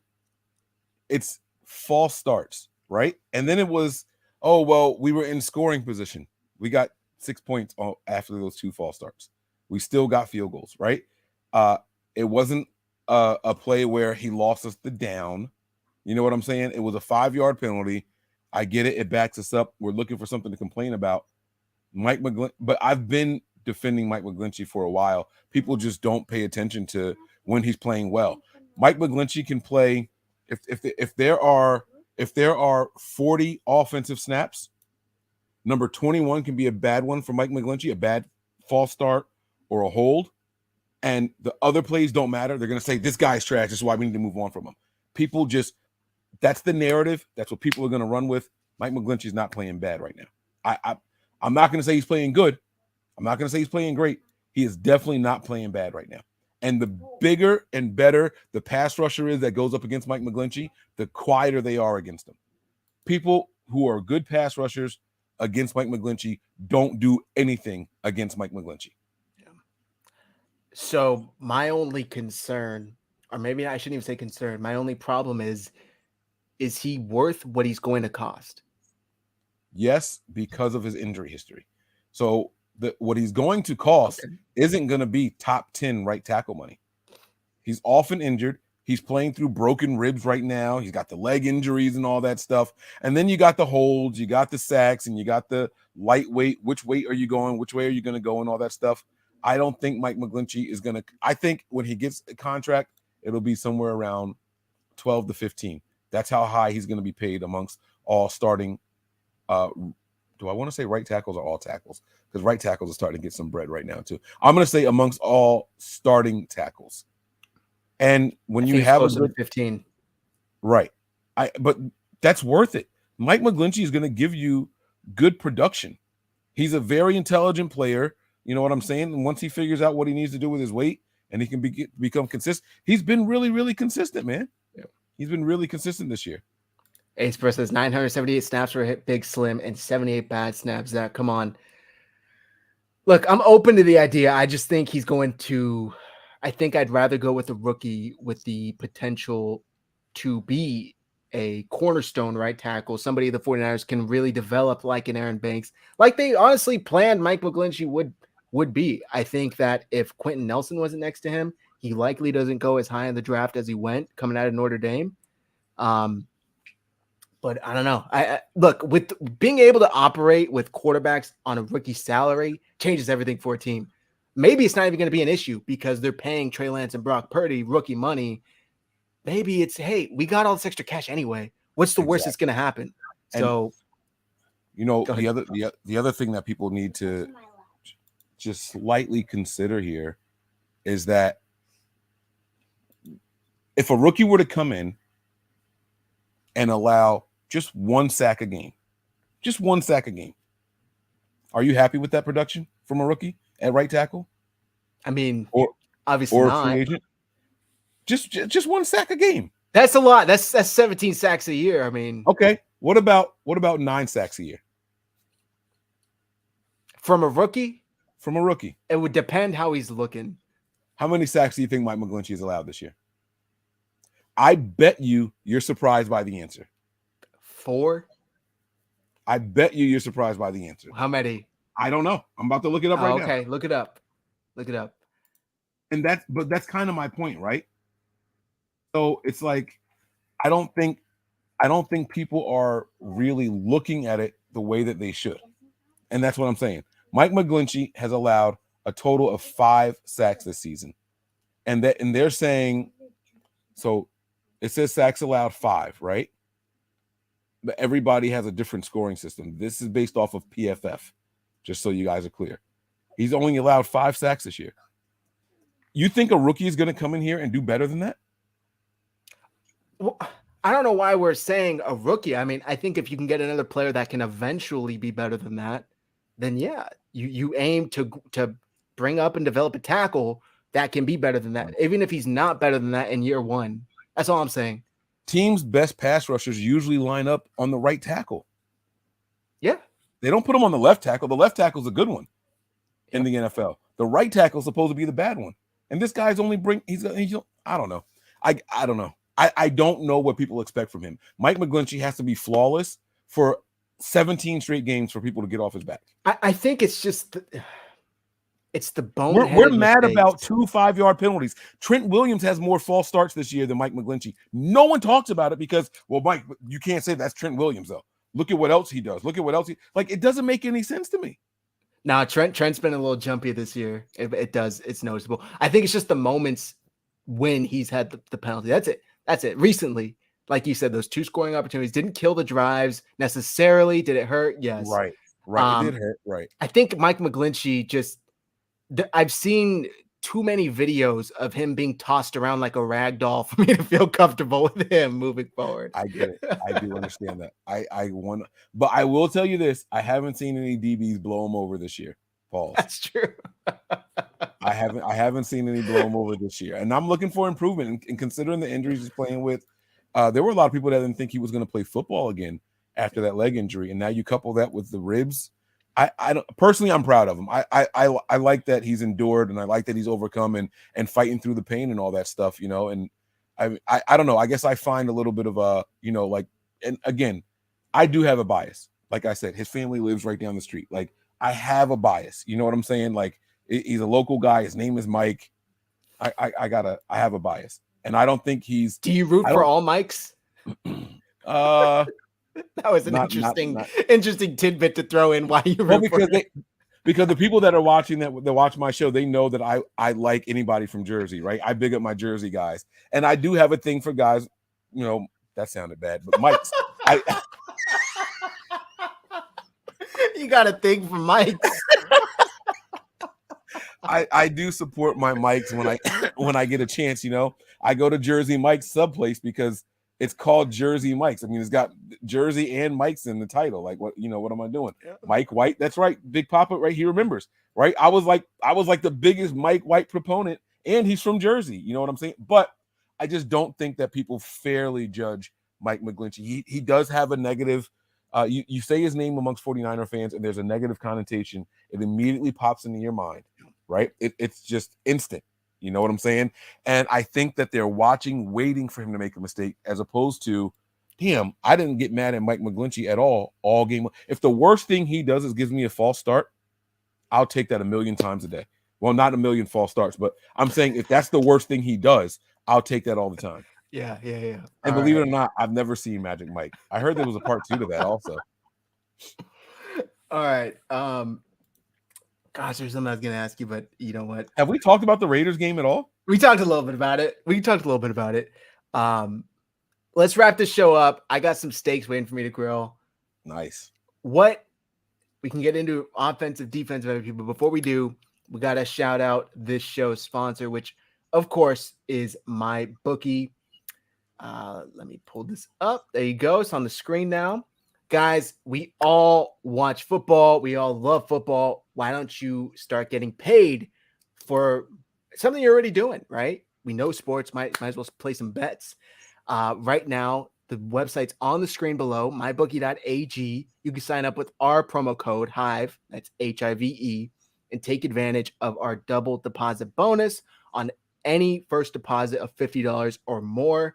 It's false starts, right? And then it was, oh, well, we were in scoring position. We got 6 points after those 2 false starts. We still got field goals, right? It wasn't a play where he lost us the down. You know what I'm saying? It was a 5-yard penalty. I get it. It backs us up. We're looking for something to complain about. But I've been defending Mike McGlinchey for a while. People just don't pay attention to when he's playing well. Mike McGlinchey can play if there are 40 offensive snaps, number 21 can be a bad one for Mike McGlinchey, a bad false start or a hold. And the other plays don't matter. They're going to say, this guy's trash. This is why we need to move on from him. People just, that's the narrative. That's what people are going to run with. Mike McGlinchey's not playing bad right now. I'm not going to say he's playing good, I'm not going to say he's playing great. He is definitely not playing bad right now. And the bigger and better the pass rusher is that goes up against Mike McGlinchey, the quieter they are against him. People who are good pass rushers against Mike McGlinchey don't do anything against Mike McGlinchey. So my only concern, or maybe I shouldn't even say concern, my only problem is he worth what he's going to cost? Yes, because of his injury history. So what he's going to cost isn't going to be top 10 right tackle money. He's often injured. He's playing through broken ribs right now. He's got the leg injuries and all that stuff. And then you got the holds, you got the sacks, and you got the lightweight. Which weight are you going? Which way are you going to go and all that stuff? I don't think Mike McGlinchey is going to – I think when he gets a contract, it'll be somewhere around 12 to 15. That's how high he's going to be paid amongst all starting do I want to say right tackles or all tackles? Because right tackles are starting to get some bread right now too. I'm going to say amongst all starting tackles. And when you have a good 15, right, but that's worth it. Mike McGlinchey is going to give you good production. He's a very intelligent player. You know what I'm saying? And once he figures out what he needs to do with his weight and he can become consistent, he's been really, really consistent, man. Yeah. He's been really consistent this year. Ace Pro says 978 snaps for a hit Big Slim and 78 bad snaps. That come on. Look, I'm open to the idea. I just think he's going to. I think I'd rather go with a rookie with the potential to be a cornerstone right tackle, somebody the 49ers can really develop like an Aaron Banks, like they honestly planned Mike McGlinchey would be. I think that if Quentin Nelson wasn't next to him, he likely doesn't go as high in the draft as he went coming out of Notre Dame. But I don't know. I look, with being able to operate with quarterbacks on a rookie salary changes everything for a team. Maybe it's not even going to be an issue because they're paying Trey Lance and Brock Purdy rookie money. Maybe it's, hey, we got all this extra cash anyway. What's the worst that's going to happen? So, you know, the other thing that people need to just slightly consider here is that if a rookie were to come in and allow just one sack a game, are you happy with that production from a rookie at right tackle? I mean, or obviously or not. A free agent? Just one sack a game. That's a lot. That's 17 sacks a year. I mean, okay. What about 9 sacks a year? From a rookie? From a rookie. It would depend how he's looking. How many sacks do you think Mike McGlinchey has allowed this year? I bet you're surprised by the answer. 4? I bet you're surprised by the answer. How many? I don't know. I'm about to look it up right now. Okay, look it up. And that's kind of my point, right? So it's like I don't think people are really looking at it the way that they should. And that's what I'm saying. Mike McGlinchey has allowed a total of 5 sacks this season. And they're saying, so it says sacks allowed 5, right? But everybody has a different scoring system. This is based off of PFF, just so you guys are clear. He's only allowed 5 sacks this year. You think a rookie is going to come in here and do better than that? Well, I don't know why we're saying a rookie. I mean, I think if you can get another player that can eventually be better than that, then yeah, you aim to bring up and develop a tackle that can be better than that, even if he's not better than that in year 1. That's all I'm saying. Teams' best pass rushers usually line up on the right tackle. Yeah. They don't put them on the left tackle. The left tackle is a good one in the NFL. The right tackle is supposed to be the bad one. And this guy's only he's I don't know. I don't know. I don't know what people expect from him. Mike McGlinchey has to be flawless for 17 straight games for people to get off his back. I think it's just it's the bone. We're mad about 2 5-yard penalties. Trent Williams has more false starts this year than Mike McGlinchey. No one talks about it because, well, Mike, you can't say that's Trent Williams, though. Look at what else he does. Look at what else it doesn't make any sense to me. Nah, Trent's been a little jumpy this year. It does. It's noticeable. I think it's just the moments when he's had the penalty. That's it. Recently, like you said, those 2 scoring opportunities didn't kill the drives necessarily. Did it hurt? Yes. Right. It did hurt. Right. I think Mike McGlinchey I've seen too many videos of him being tossed around like a rag doll for me to feel comfortable with him moving forward. I get it. I do understand that. But I will tell you this: I haven't seen any DBs blow him over this year. Pause. That's true. I haven't seen any blow him over this year, and I'm looking for improvement. And considering the injuries he's playing with, there were a lot of people that didn't think he was going to play football again after that leg injury, and now you couple that with the ribs. I don't personally, I'm proud of him. I like that he's endured, and I like that he's overcome and fighting through the pain and all that stuff, you know. And I don't know. I guess I find a little bit of a, you know, like, and again, I do have a bias. Like I said, his family lives right down the street. Like, I have a bias. You know what I'm saying? Like, he's a local guy. His name is Mike. I have a bias, and I don't think he's. Do you root for all Mikes? That was an interesting tidbit to throw in. Why you root for because the people that are watching that watch my show, they know that I like anybody from Jersey, right? I big up my Jersey guys, and I do have a thing for guys. You know, that sounded bad, but Mike's. You got a thing for Mike's. I do support my Mikes when I get a chance. You know, I go to Jersey Mike's sub place because it's called Jersey Mike's. I mean, it's got Jersey and Mike's in the title. Like, what, you know, what am I doing? Yeah. Mike White. That's right. Big Papa, right? He remembers, right? I was like the biggest Mike White proponent, and he's from Jersey. You know what I'm saying? But I just don't think that people fairly judge Mike McGlinchey. He does have a negative. You say his name amongst 49er fans, and there's a negative connotation. It immediately pops into your mind, right? It's just instant. You know what I'm saying? And I think that they're watching, waiting for him to make a mistake, as opposed to, damn, I didn't get mad at Mike McGlinchey at all game. If the worst thing he does is gives me a false start, I'll take that 1,000,000 times a day. Well, not 1,000,000 false starts, but I'm saying if that's the worst thing he does, I'll take that all the time. Yeah. And believe it or not, I've never seen Magic Mike. I heard there was a part 2 to that also. All right. Gosh, there's something I was going to ask you, but you know what? Have we talked about the Raiders game at all? We talked a little bit about it. Let's wrap this show up. I got some steaks waiting for me to grill. Nice. What we can get into offensive, defensive, but before we do, we got to shout out this show's sponsor, which of course is Mybookie. Let me pull this up. There you go. It's on the screen now. Guys, we all watch football. We all love football. Why don't you start getting paid for something you're already doing, right? We know sports. Might as well play some bets. Right now, the website's on the screen below, Mybookie.ag. You can sign up with our promo code Hive, that's Hive, and take advantage of our double deposit bonus on any first deposit of $50 or more.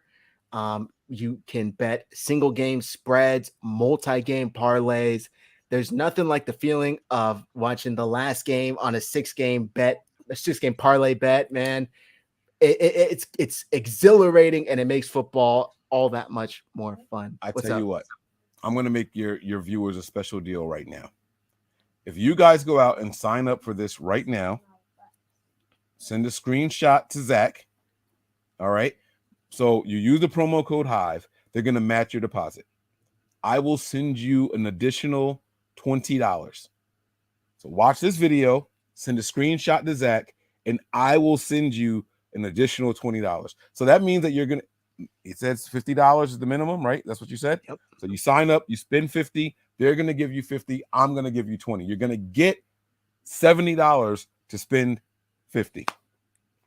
You can bet single game spreads, multi-game parlays. There's nothing like the feeling of watching the last game on a 6-game parlay bet, man. It's exhilarating, and it makes football all that much more fun. I tell you what, I'm going to make your viewers a special deal right now. If you guys go out and sign up for this right now, send a screenshot to Zach. All right. So you use the promo code Hive, they're going to match your deposit. I will send you an additional $20. So watch this video, send a screenshot to Zach, and I will send you an additional $20. So that means that you're going to, it says $50 is the minimum, right? That's what you said? Yep. So you sign up, you spend $50, they're going to give you $50, I'm going to give you $20. You're going to get $70 to spend $50.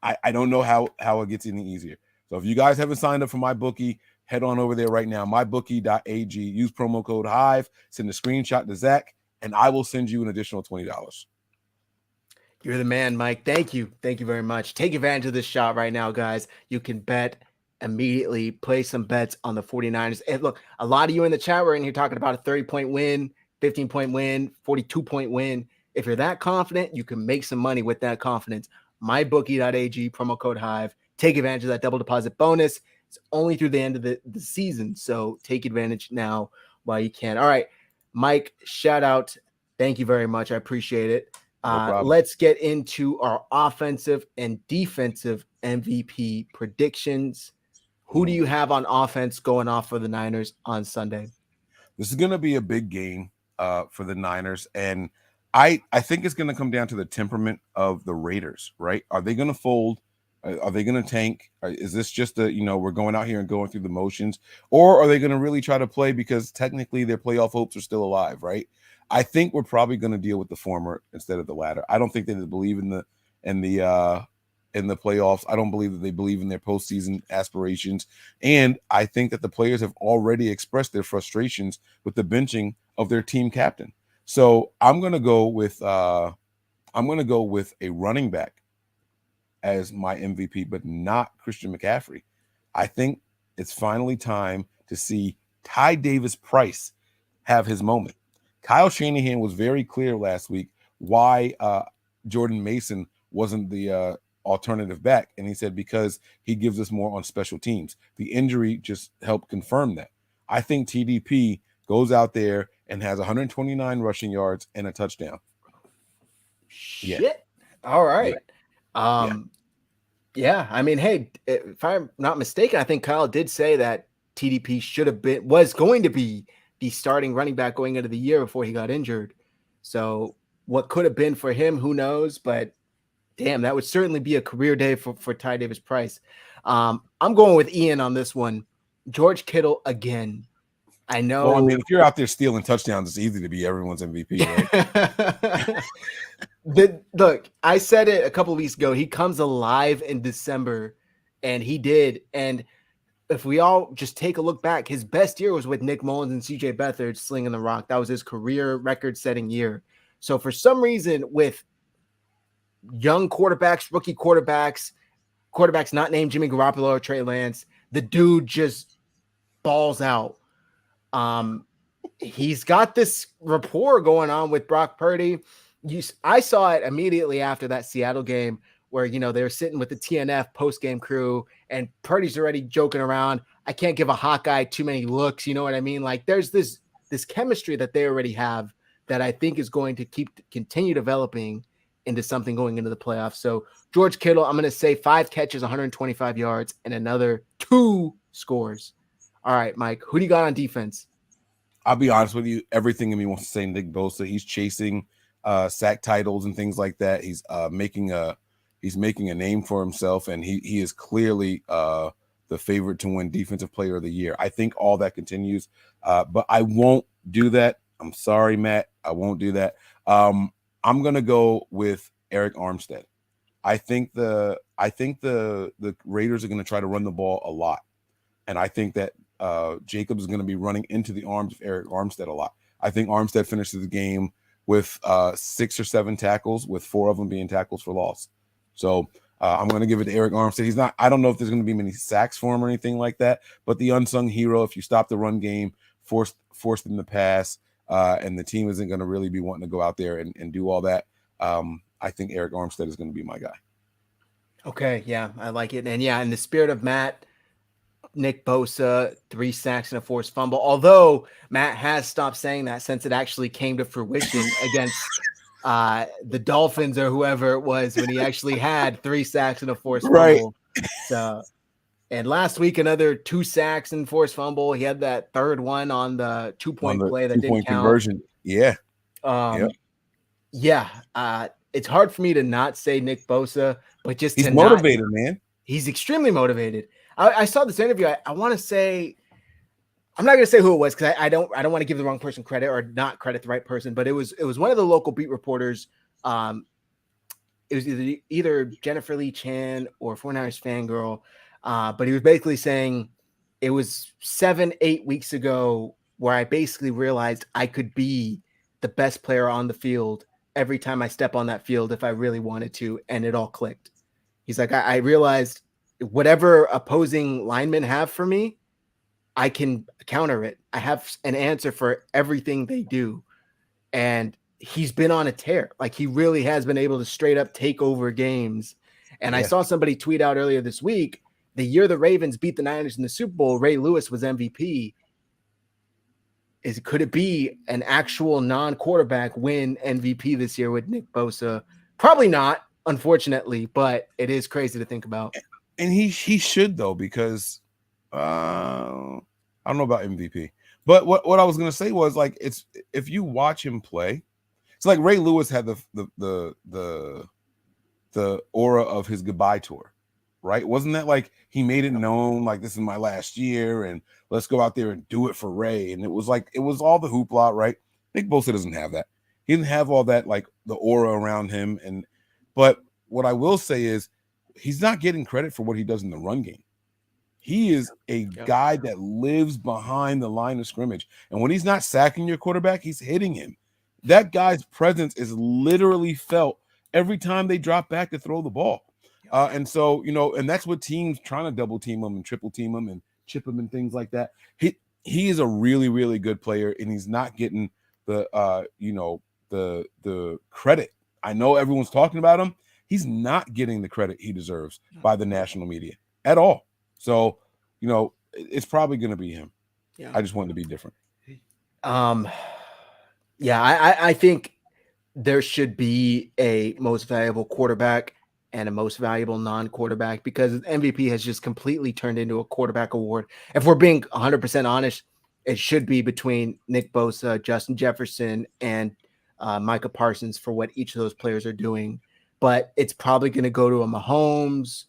I don't know how it gets any easier. So if you guys haven't signed up for MyBookie, head on over there right now, Mybookie.ag. Use promo code Hive, send a screenshot to Zach, and I will send you an additional $20. You're the man, Mike. Thank you. Thank you very much. Take advantage of this shot right now, guys. You can bet immediately, play some bets on the 49ers. And look, a lot of you in the chat were in here talking about a 30-point win, 15-point win, 42-point win. If you're that confident, you can make some money with that confidence. Mybookie.ag, promo code Hive. Take advantage of that double deposit bonus. It's only through the end of the season, so take advantage now while you can. All right, Mike, shout out. Thank you very much. I appreciate it. Let's get into our offensive and defensive MVP predictions. Who do you have on offense going off for the Niners on Sunday? This is going to be a big game for the Niners, and I think it's going to come down to the temperament of the Raiders, right? Are they going to fold? Are they going to tank? Is this just we're going out here and going through the motions, or are they going to really try to play because technically their playoff hopes are still alive, right? I think we're probably going to deal with the former instead of the latter. I don't think they believe in the playoffs. I don't believe that they believe in their postseason aspirations, and I think that the players have already expressed their frustrations with the benching of their team captain. So I'm going to go with a running back as my MVP, but not Christian McCaffrey. I think it's finally time to see Ty Davis Price have his moment. Kyle Shanahan was very clear last week why Jordan Mason wasn't the alternative back. And he said, because he gives us more on special teams. The injury just helped confirm that. I think TDP goes out there and has 129 rushing yards and a touchdown. Shit. Yeah. All right. Yeah. Yeah. I mean, hey, if I'm not mistaken, I think Kyle did say that TDP was going to be the starting running back going into the year before he got injured. So what could have been for him, who knows? But damn, that would certainly be a career day for Ty Davis Price. I'm going with Ian on this one. George Kittle again. I know. Well, I mean, if you're out there stealing touchdowns, it's easy to be everyone's MVP, right? Look, I said it a couple of weeks ago. He comes alive in December, and he did. And if we all just take a look back, his best year was with Nick Mullins and CJ Beathard slinging the rock. That was his career record-setting year. So for some reason, with young quarterbacks, rookie quarterbacks not named Jimmy Garoppolo or Trey Lance, the dude just balls out. He's got this rapport going on with Brock Purdy. I saw it immediately after that Seattle game where, they were sitting with the TNF post-game crew and Purdy's already joking around. I can't give a Hawkeye too many looks. You know what I mean? Like there's this chemistry that they already have that I think is going to continue developing into something going into the playoffs. So George Kittle, I'm going to say 5 catches, 125 yards, and another 2 scores. All right, Mike, who do you got on defense? I'll be honest with you. Everything in me wants to say Nick Bosa. He's chasing sack titles and things like that. He's making a name for himself, and he is clearly the favorite to win Defensive Player of the Year. I think all that continues, but I won't do that. I'm sorry, Matt. I won't do that. I'm gonna go with Eric Armstead. I think the Raiders are gonna try to run the ball a lot, and I think that Jacobs is going to be running into the arms of Eric Armstead a lot. I think Armstead finishes the game with 6 or 7 tackles, with 4 of them being tackles for loss. So I'm going to give it to Eric Armstead. I don't know if there's going to be many sacks for him or anything like that, but the unsung hero, if you stop the run game, force them to pass, and the team isn't going to really be wanting to go out there and do all that, I think Eric Armstead is going to be my guy. Okay, yeah, I like it. And yeah, in the spirit of Matt, Nick Bosa, 3 sacks and a forced fumble. Although Matt has stopped saying that since it actually came to fruition against the Dolphins or whoever it was when he actually had 3 sacks and a forced fumble. So, and last week, another 2 sacks and forced fumble. He had that third one on the 2-point play that didn't count. Conversion. Yeah. It's hard for me to not say Nick Bosa, but just he's motivated, man. He's extremely motivated. I saw this interview. I want to say, I'm not going to say who it was because I don't want to give the wrong person credit or not credit the right person, but it was one of the local beat reporters. It was either Jennifer Lee Chan or 49ers Fangirl, but he was basically saying it was 7-8 weeks ago where I basically realized I could be the best player on the field every time I step on that field if I really wanted to, and it all clicked. He's like, I realized whatever opposing linemen have for me, I can counter it. I have an answer for everything they do. And he's been on a tear. Like he really has been able to straight up take over games. And I saw somebody tweet out earlier this week, the year the Ravens beat the Niners in the Super Bowl, Ray Lewis was MVP. Could it be an actual non-quarterback win MVP this year with Nick Bosa? Probably not, unfortunately, but it is crazy to think about. And he should though, because I don't know about MVP, but what I was gonna say was like it's if you watch him play, it's like Ray Lewis had the aura of his goodbye tour, right? Wasn't that like he made it known like this is my last year and let's go out there and do it for Ray? And it was all the hoopla, right? Nick Bosa doesn't have that. He didn't have all that, like the aura around him. But what I will say is he's not getting credit for what he does in the run game. He is a guy that lives behind the line of scrimmage. And when he's not sacking your quarterback, he's hitting him. That guy's presence is literally felt every time they drop back to throw the ball. And so, and that's what teams trying to double team him and triple team him and chip him and things like that. He is a really, really good player, and he's not getting the credit. I know everyone's talking about him. He's not getting the credit he deserves by the national media at all. So, it's probably going to be him. Yeah. I just want it to be different. Yeah, I think there should be a most valuable quarterback and a most valuable non-quarterback, because MVP has just completely turned into a quarterback award. If we're being 100% honest, it should be between Nick Bosa, Justin Jefferson, and Micah Parsons for what each of those players are doing. But it's probably going to go to a Mahomes.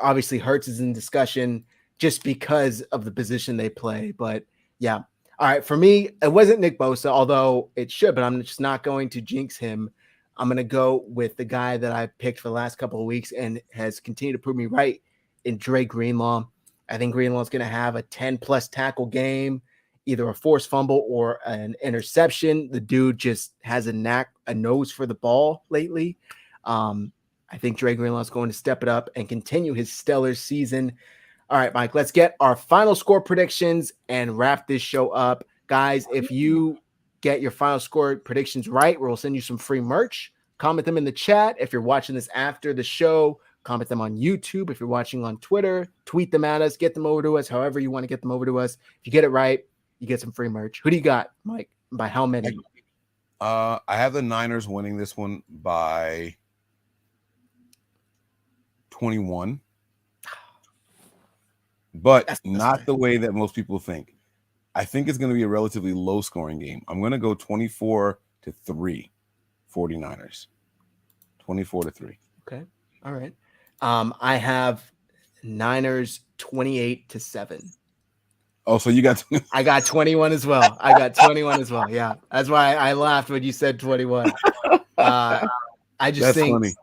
Obviously, Hurts is in discussion just because of the position they play. But yeah. All right. For me, it wasn't Nick Bosa, although it should, but I'm just not going to jinx him. I'm going to go with the guy that I picked for the last couple of weeks and has continued to prove me right in Dre Greenlaw. I think Greenlaw is going to have a 10-plus tackle game, either a forced fumble or an interception. The dude just has a nose for the ball lately. I think Dre Greenlaw is going to step it up and continue his stellar season. All right, Mike, let's get our final score predictions and wrap this show up. Guys, if you get your final score predictions right, we'll send you some free merch. Comment them in the chat. If you're watching this after the show, comment them on YouTube. If you're watching on Twitter, tweet them at us, get them over to us, however you want to get them over to us. If you get it right, you get some free merch. Who do you got, Mike? By how many? I have the Niners winning this one by 21. But not the way that most people think. I think it's going to be a relatively low-scoring game. I'm going to go 24-3, 49ers. 24-3. Okay. All right. I have Niners 28-7. Oh, so you got I got 21 as well. Yeah. That's why I laughed when you said 21. I just think funny.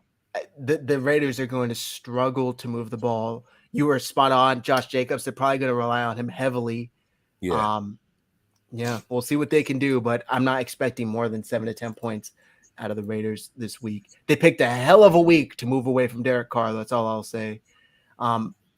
The Raiders are going to struggle to move the ball. You were spot on. Josh Jacobs, they're probably going to rely on him heavily. Yeah. Yeah, we'll see what they can do, but I'm not expecting more than 7 to 10 points out of the Raiders this week. They picked a hell of a week to move away from Derek Carr. That's all I'll say.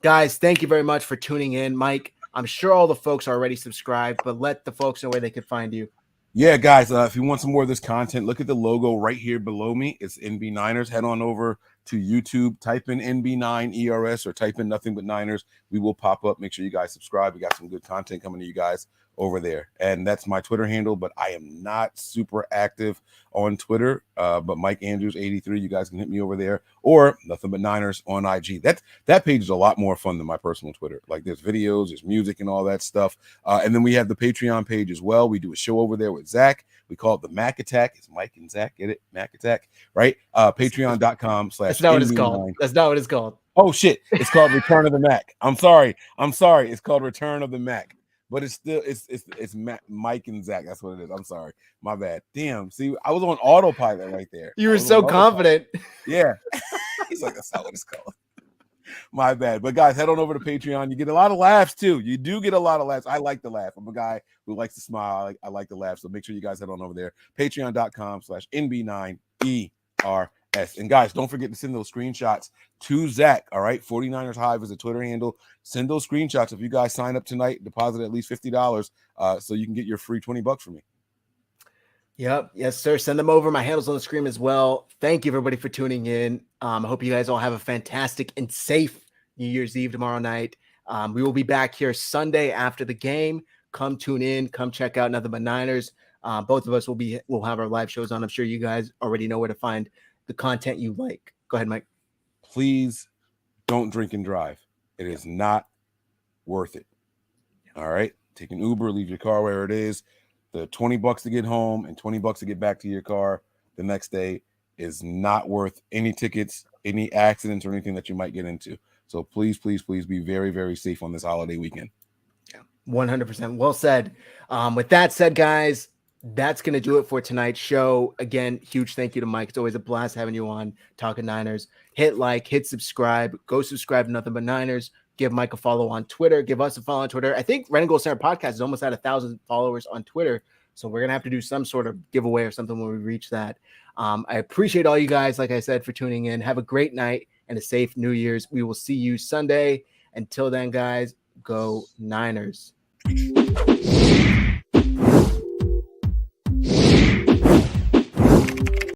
Guys, thank you very much for tuning in. Mike, I'm sure all the folks are already subscribed, but let the folks know where they can find you. Yeah, guys, if you want some more of this content, look at the logo right here below me. It's NB9ers. Head on over to YouTube, type in NB9ERS or type in Nothing But Niners. We will pop up. Make sure you guys subscribe. We got some good content coming to you guys over there. And that's my Twitter handle, but I am not super active on Twitter. But Mike Andrews 83, you guys can hit me over there, or Nothing But Niners on IG. That page is a lot more fun than my personal Twitter. Like there's videos, there's music and all that stuff. And then we have the Patreon page as well. We do a show over there with Zach. We call it the Mac Attack. It's Mike and Zach. Get it? Mac Attack, right? Patreon.com/. That's not what it's called. That's not what it's called. Oh shit. It's called Return of the Mac. I'm sorry. It's called Return of the Mac. But it's still it's Mike and Zach. That's what it is. I'm sorry. My bad. Damn. See, I was on autopilot right there. You were so confident. Yeah. He's like, that's not what it's called. My bad. But guys, head on over to Patreon. You get a lot of laughs too. You do get a lot of laughs. I like to laugh. I'm a guy who likes to smile. I like to laugh. So make sure you guys head on over there. Patreon.com/NB9ERS. And guys, don't forget to send those screenshots to Zach. All right. 49ers Hive is a Twitter handle. Send those screenshots. If you guys sign up tonight, deposit at least $50 so you can get your free $20 from me. Yep. Yes, sir. Send them over. My handle's on the screen as well. Thank you, everybody, for tuning in. I hope you guys all have a fantastic and safe New Year's Eve tomorrow night. We will be back here Sunday after the game. Come tune in. Come check out Nothing But Niners. Both of us will have our live shows on. I'm sure you guys already know where to find the content you like. Go ahead, Mike. Please don't drink and drive. It is not worth it. All right. Take an Uber, leave your car where it is. The $20 to get home and $20 to get back to your car the next day is not worth any tickets, any accidents, or anything that you might get into. So please, please, please be very, very safe on this holiday weekend. Yeah. 100%. Well said. With that said, guys, that's going to do it for tonight's show. Again, huge thank you to Mike. It's always a blast having you on Talking Niners. Hit like, hit subscribe, go subscribe to Nothing But Niners. Give Mike a follow on Twitter. Give us a follow on Twitter. I think Red and Gold Center Podcast is almost at 1,000 followers on Twitter. So we're going to have to do some sort of giveaway or something when we reach that. I appreciate all you guys, like I said, for tuning in. Have a great night and a safe New Year's. We will see you Sunday. Until then, guys, go Niners. Peace.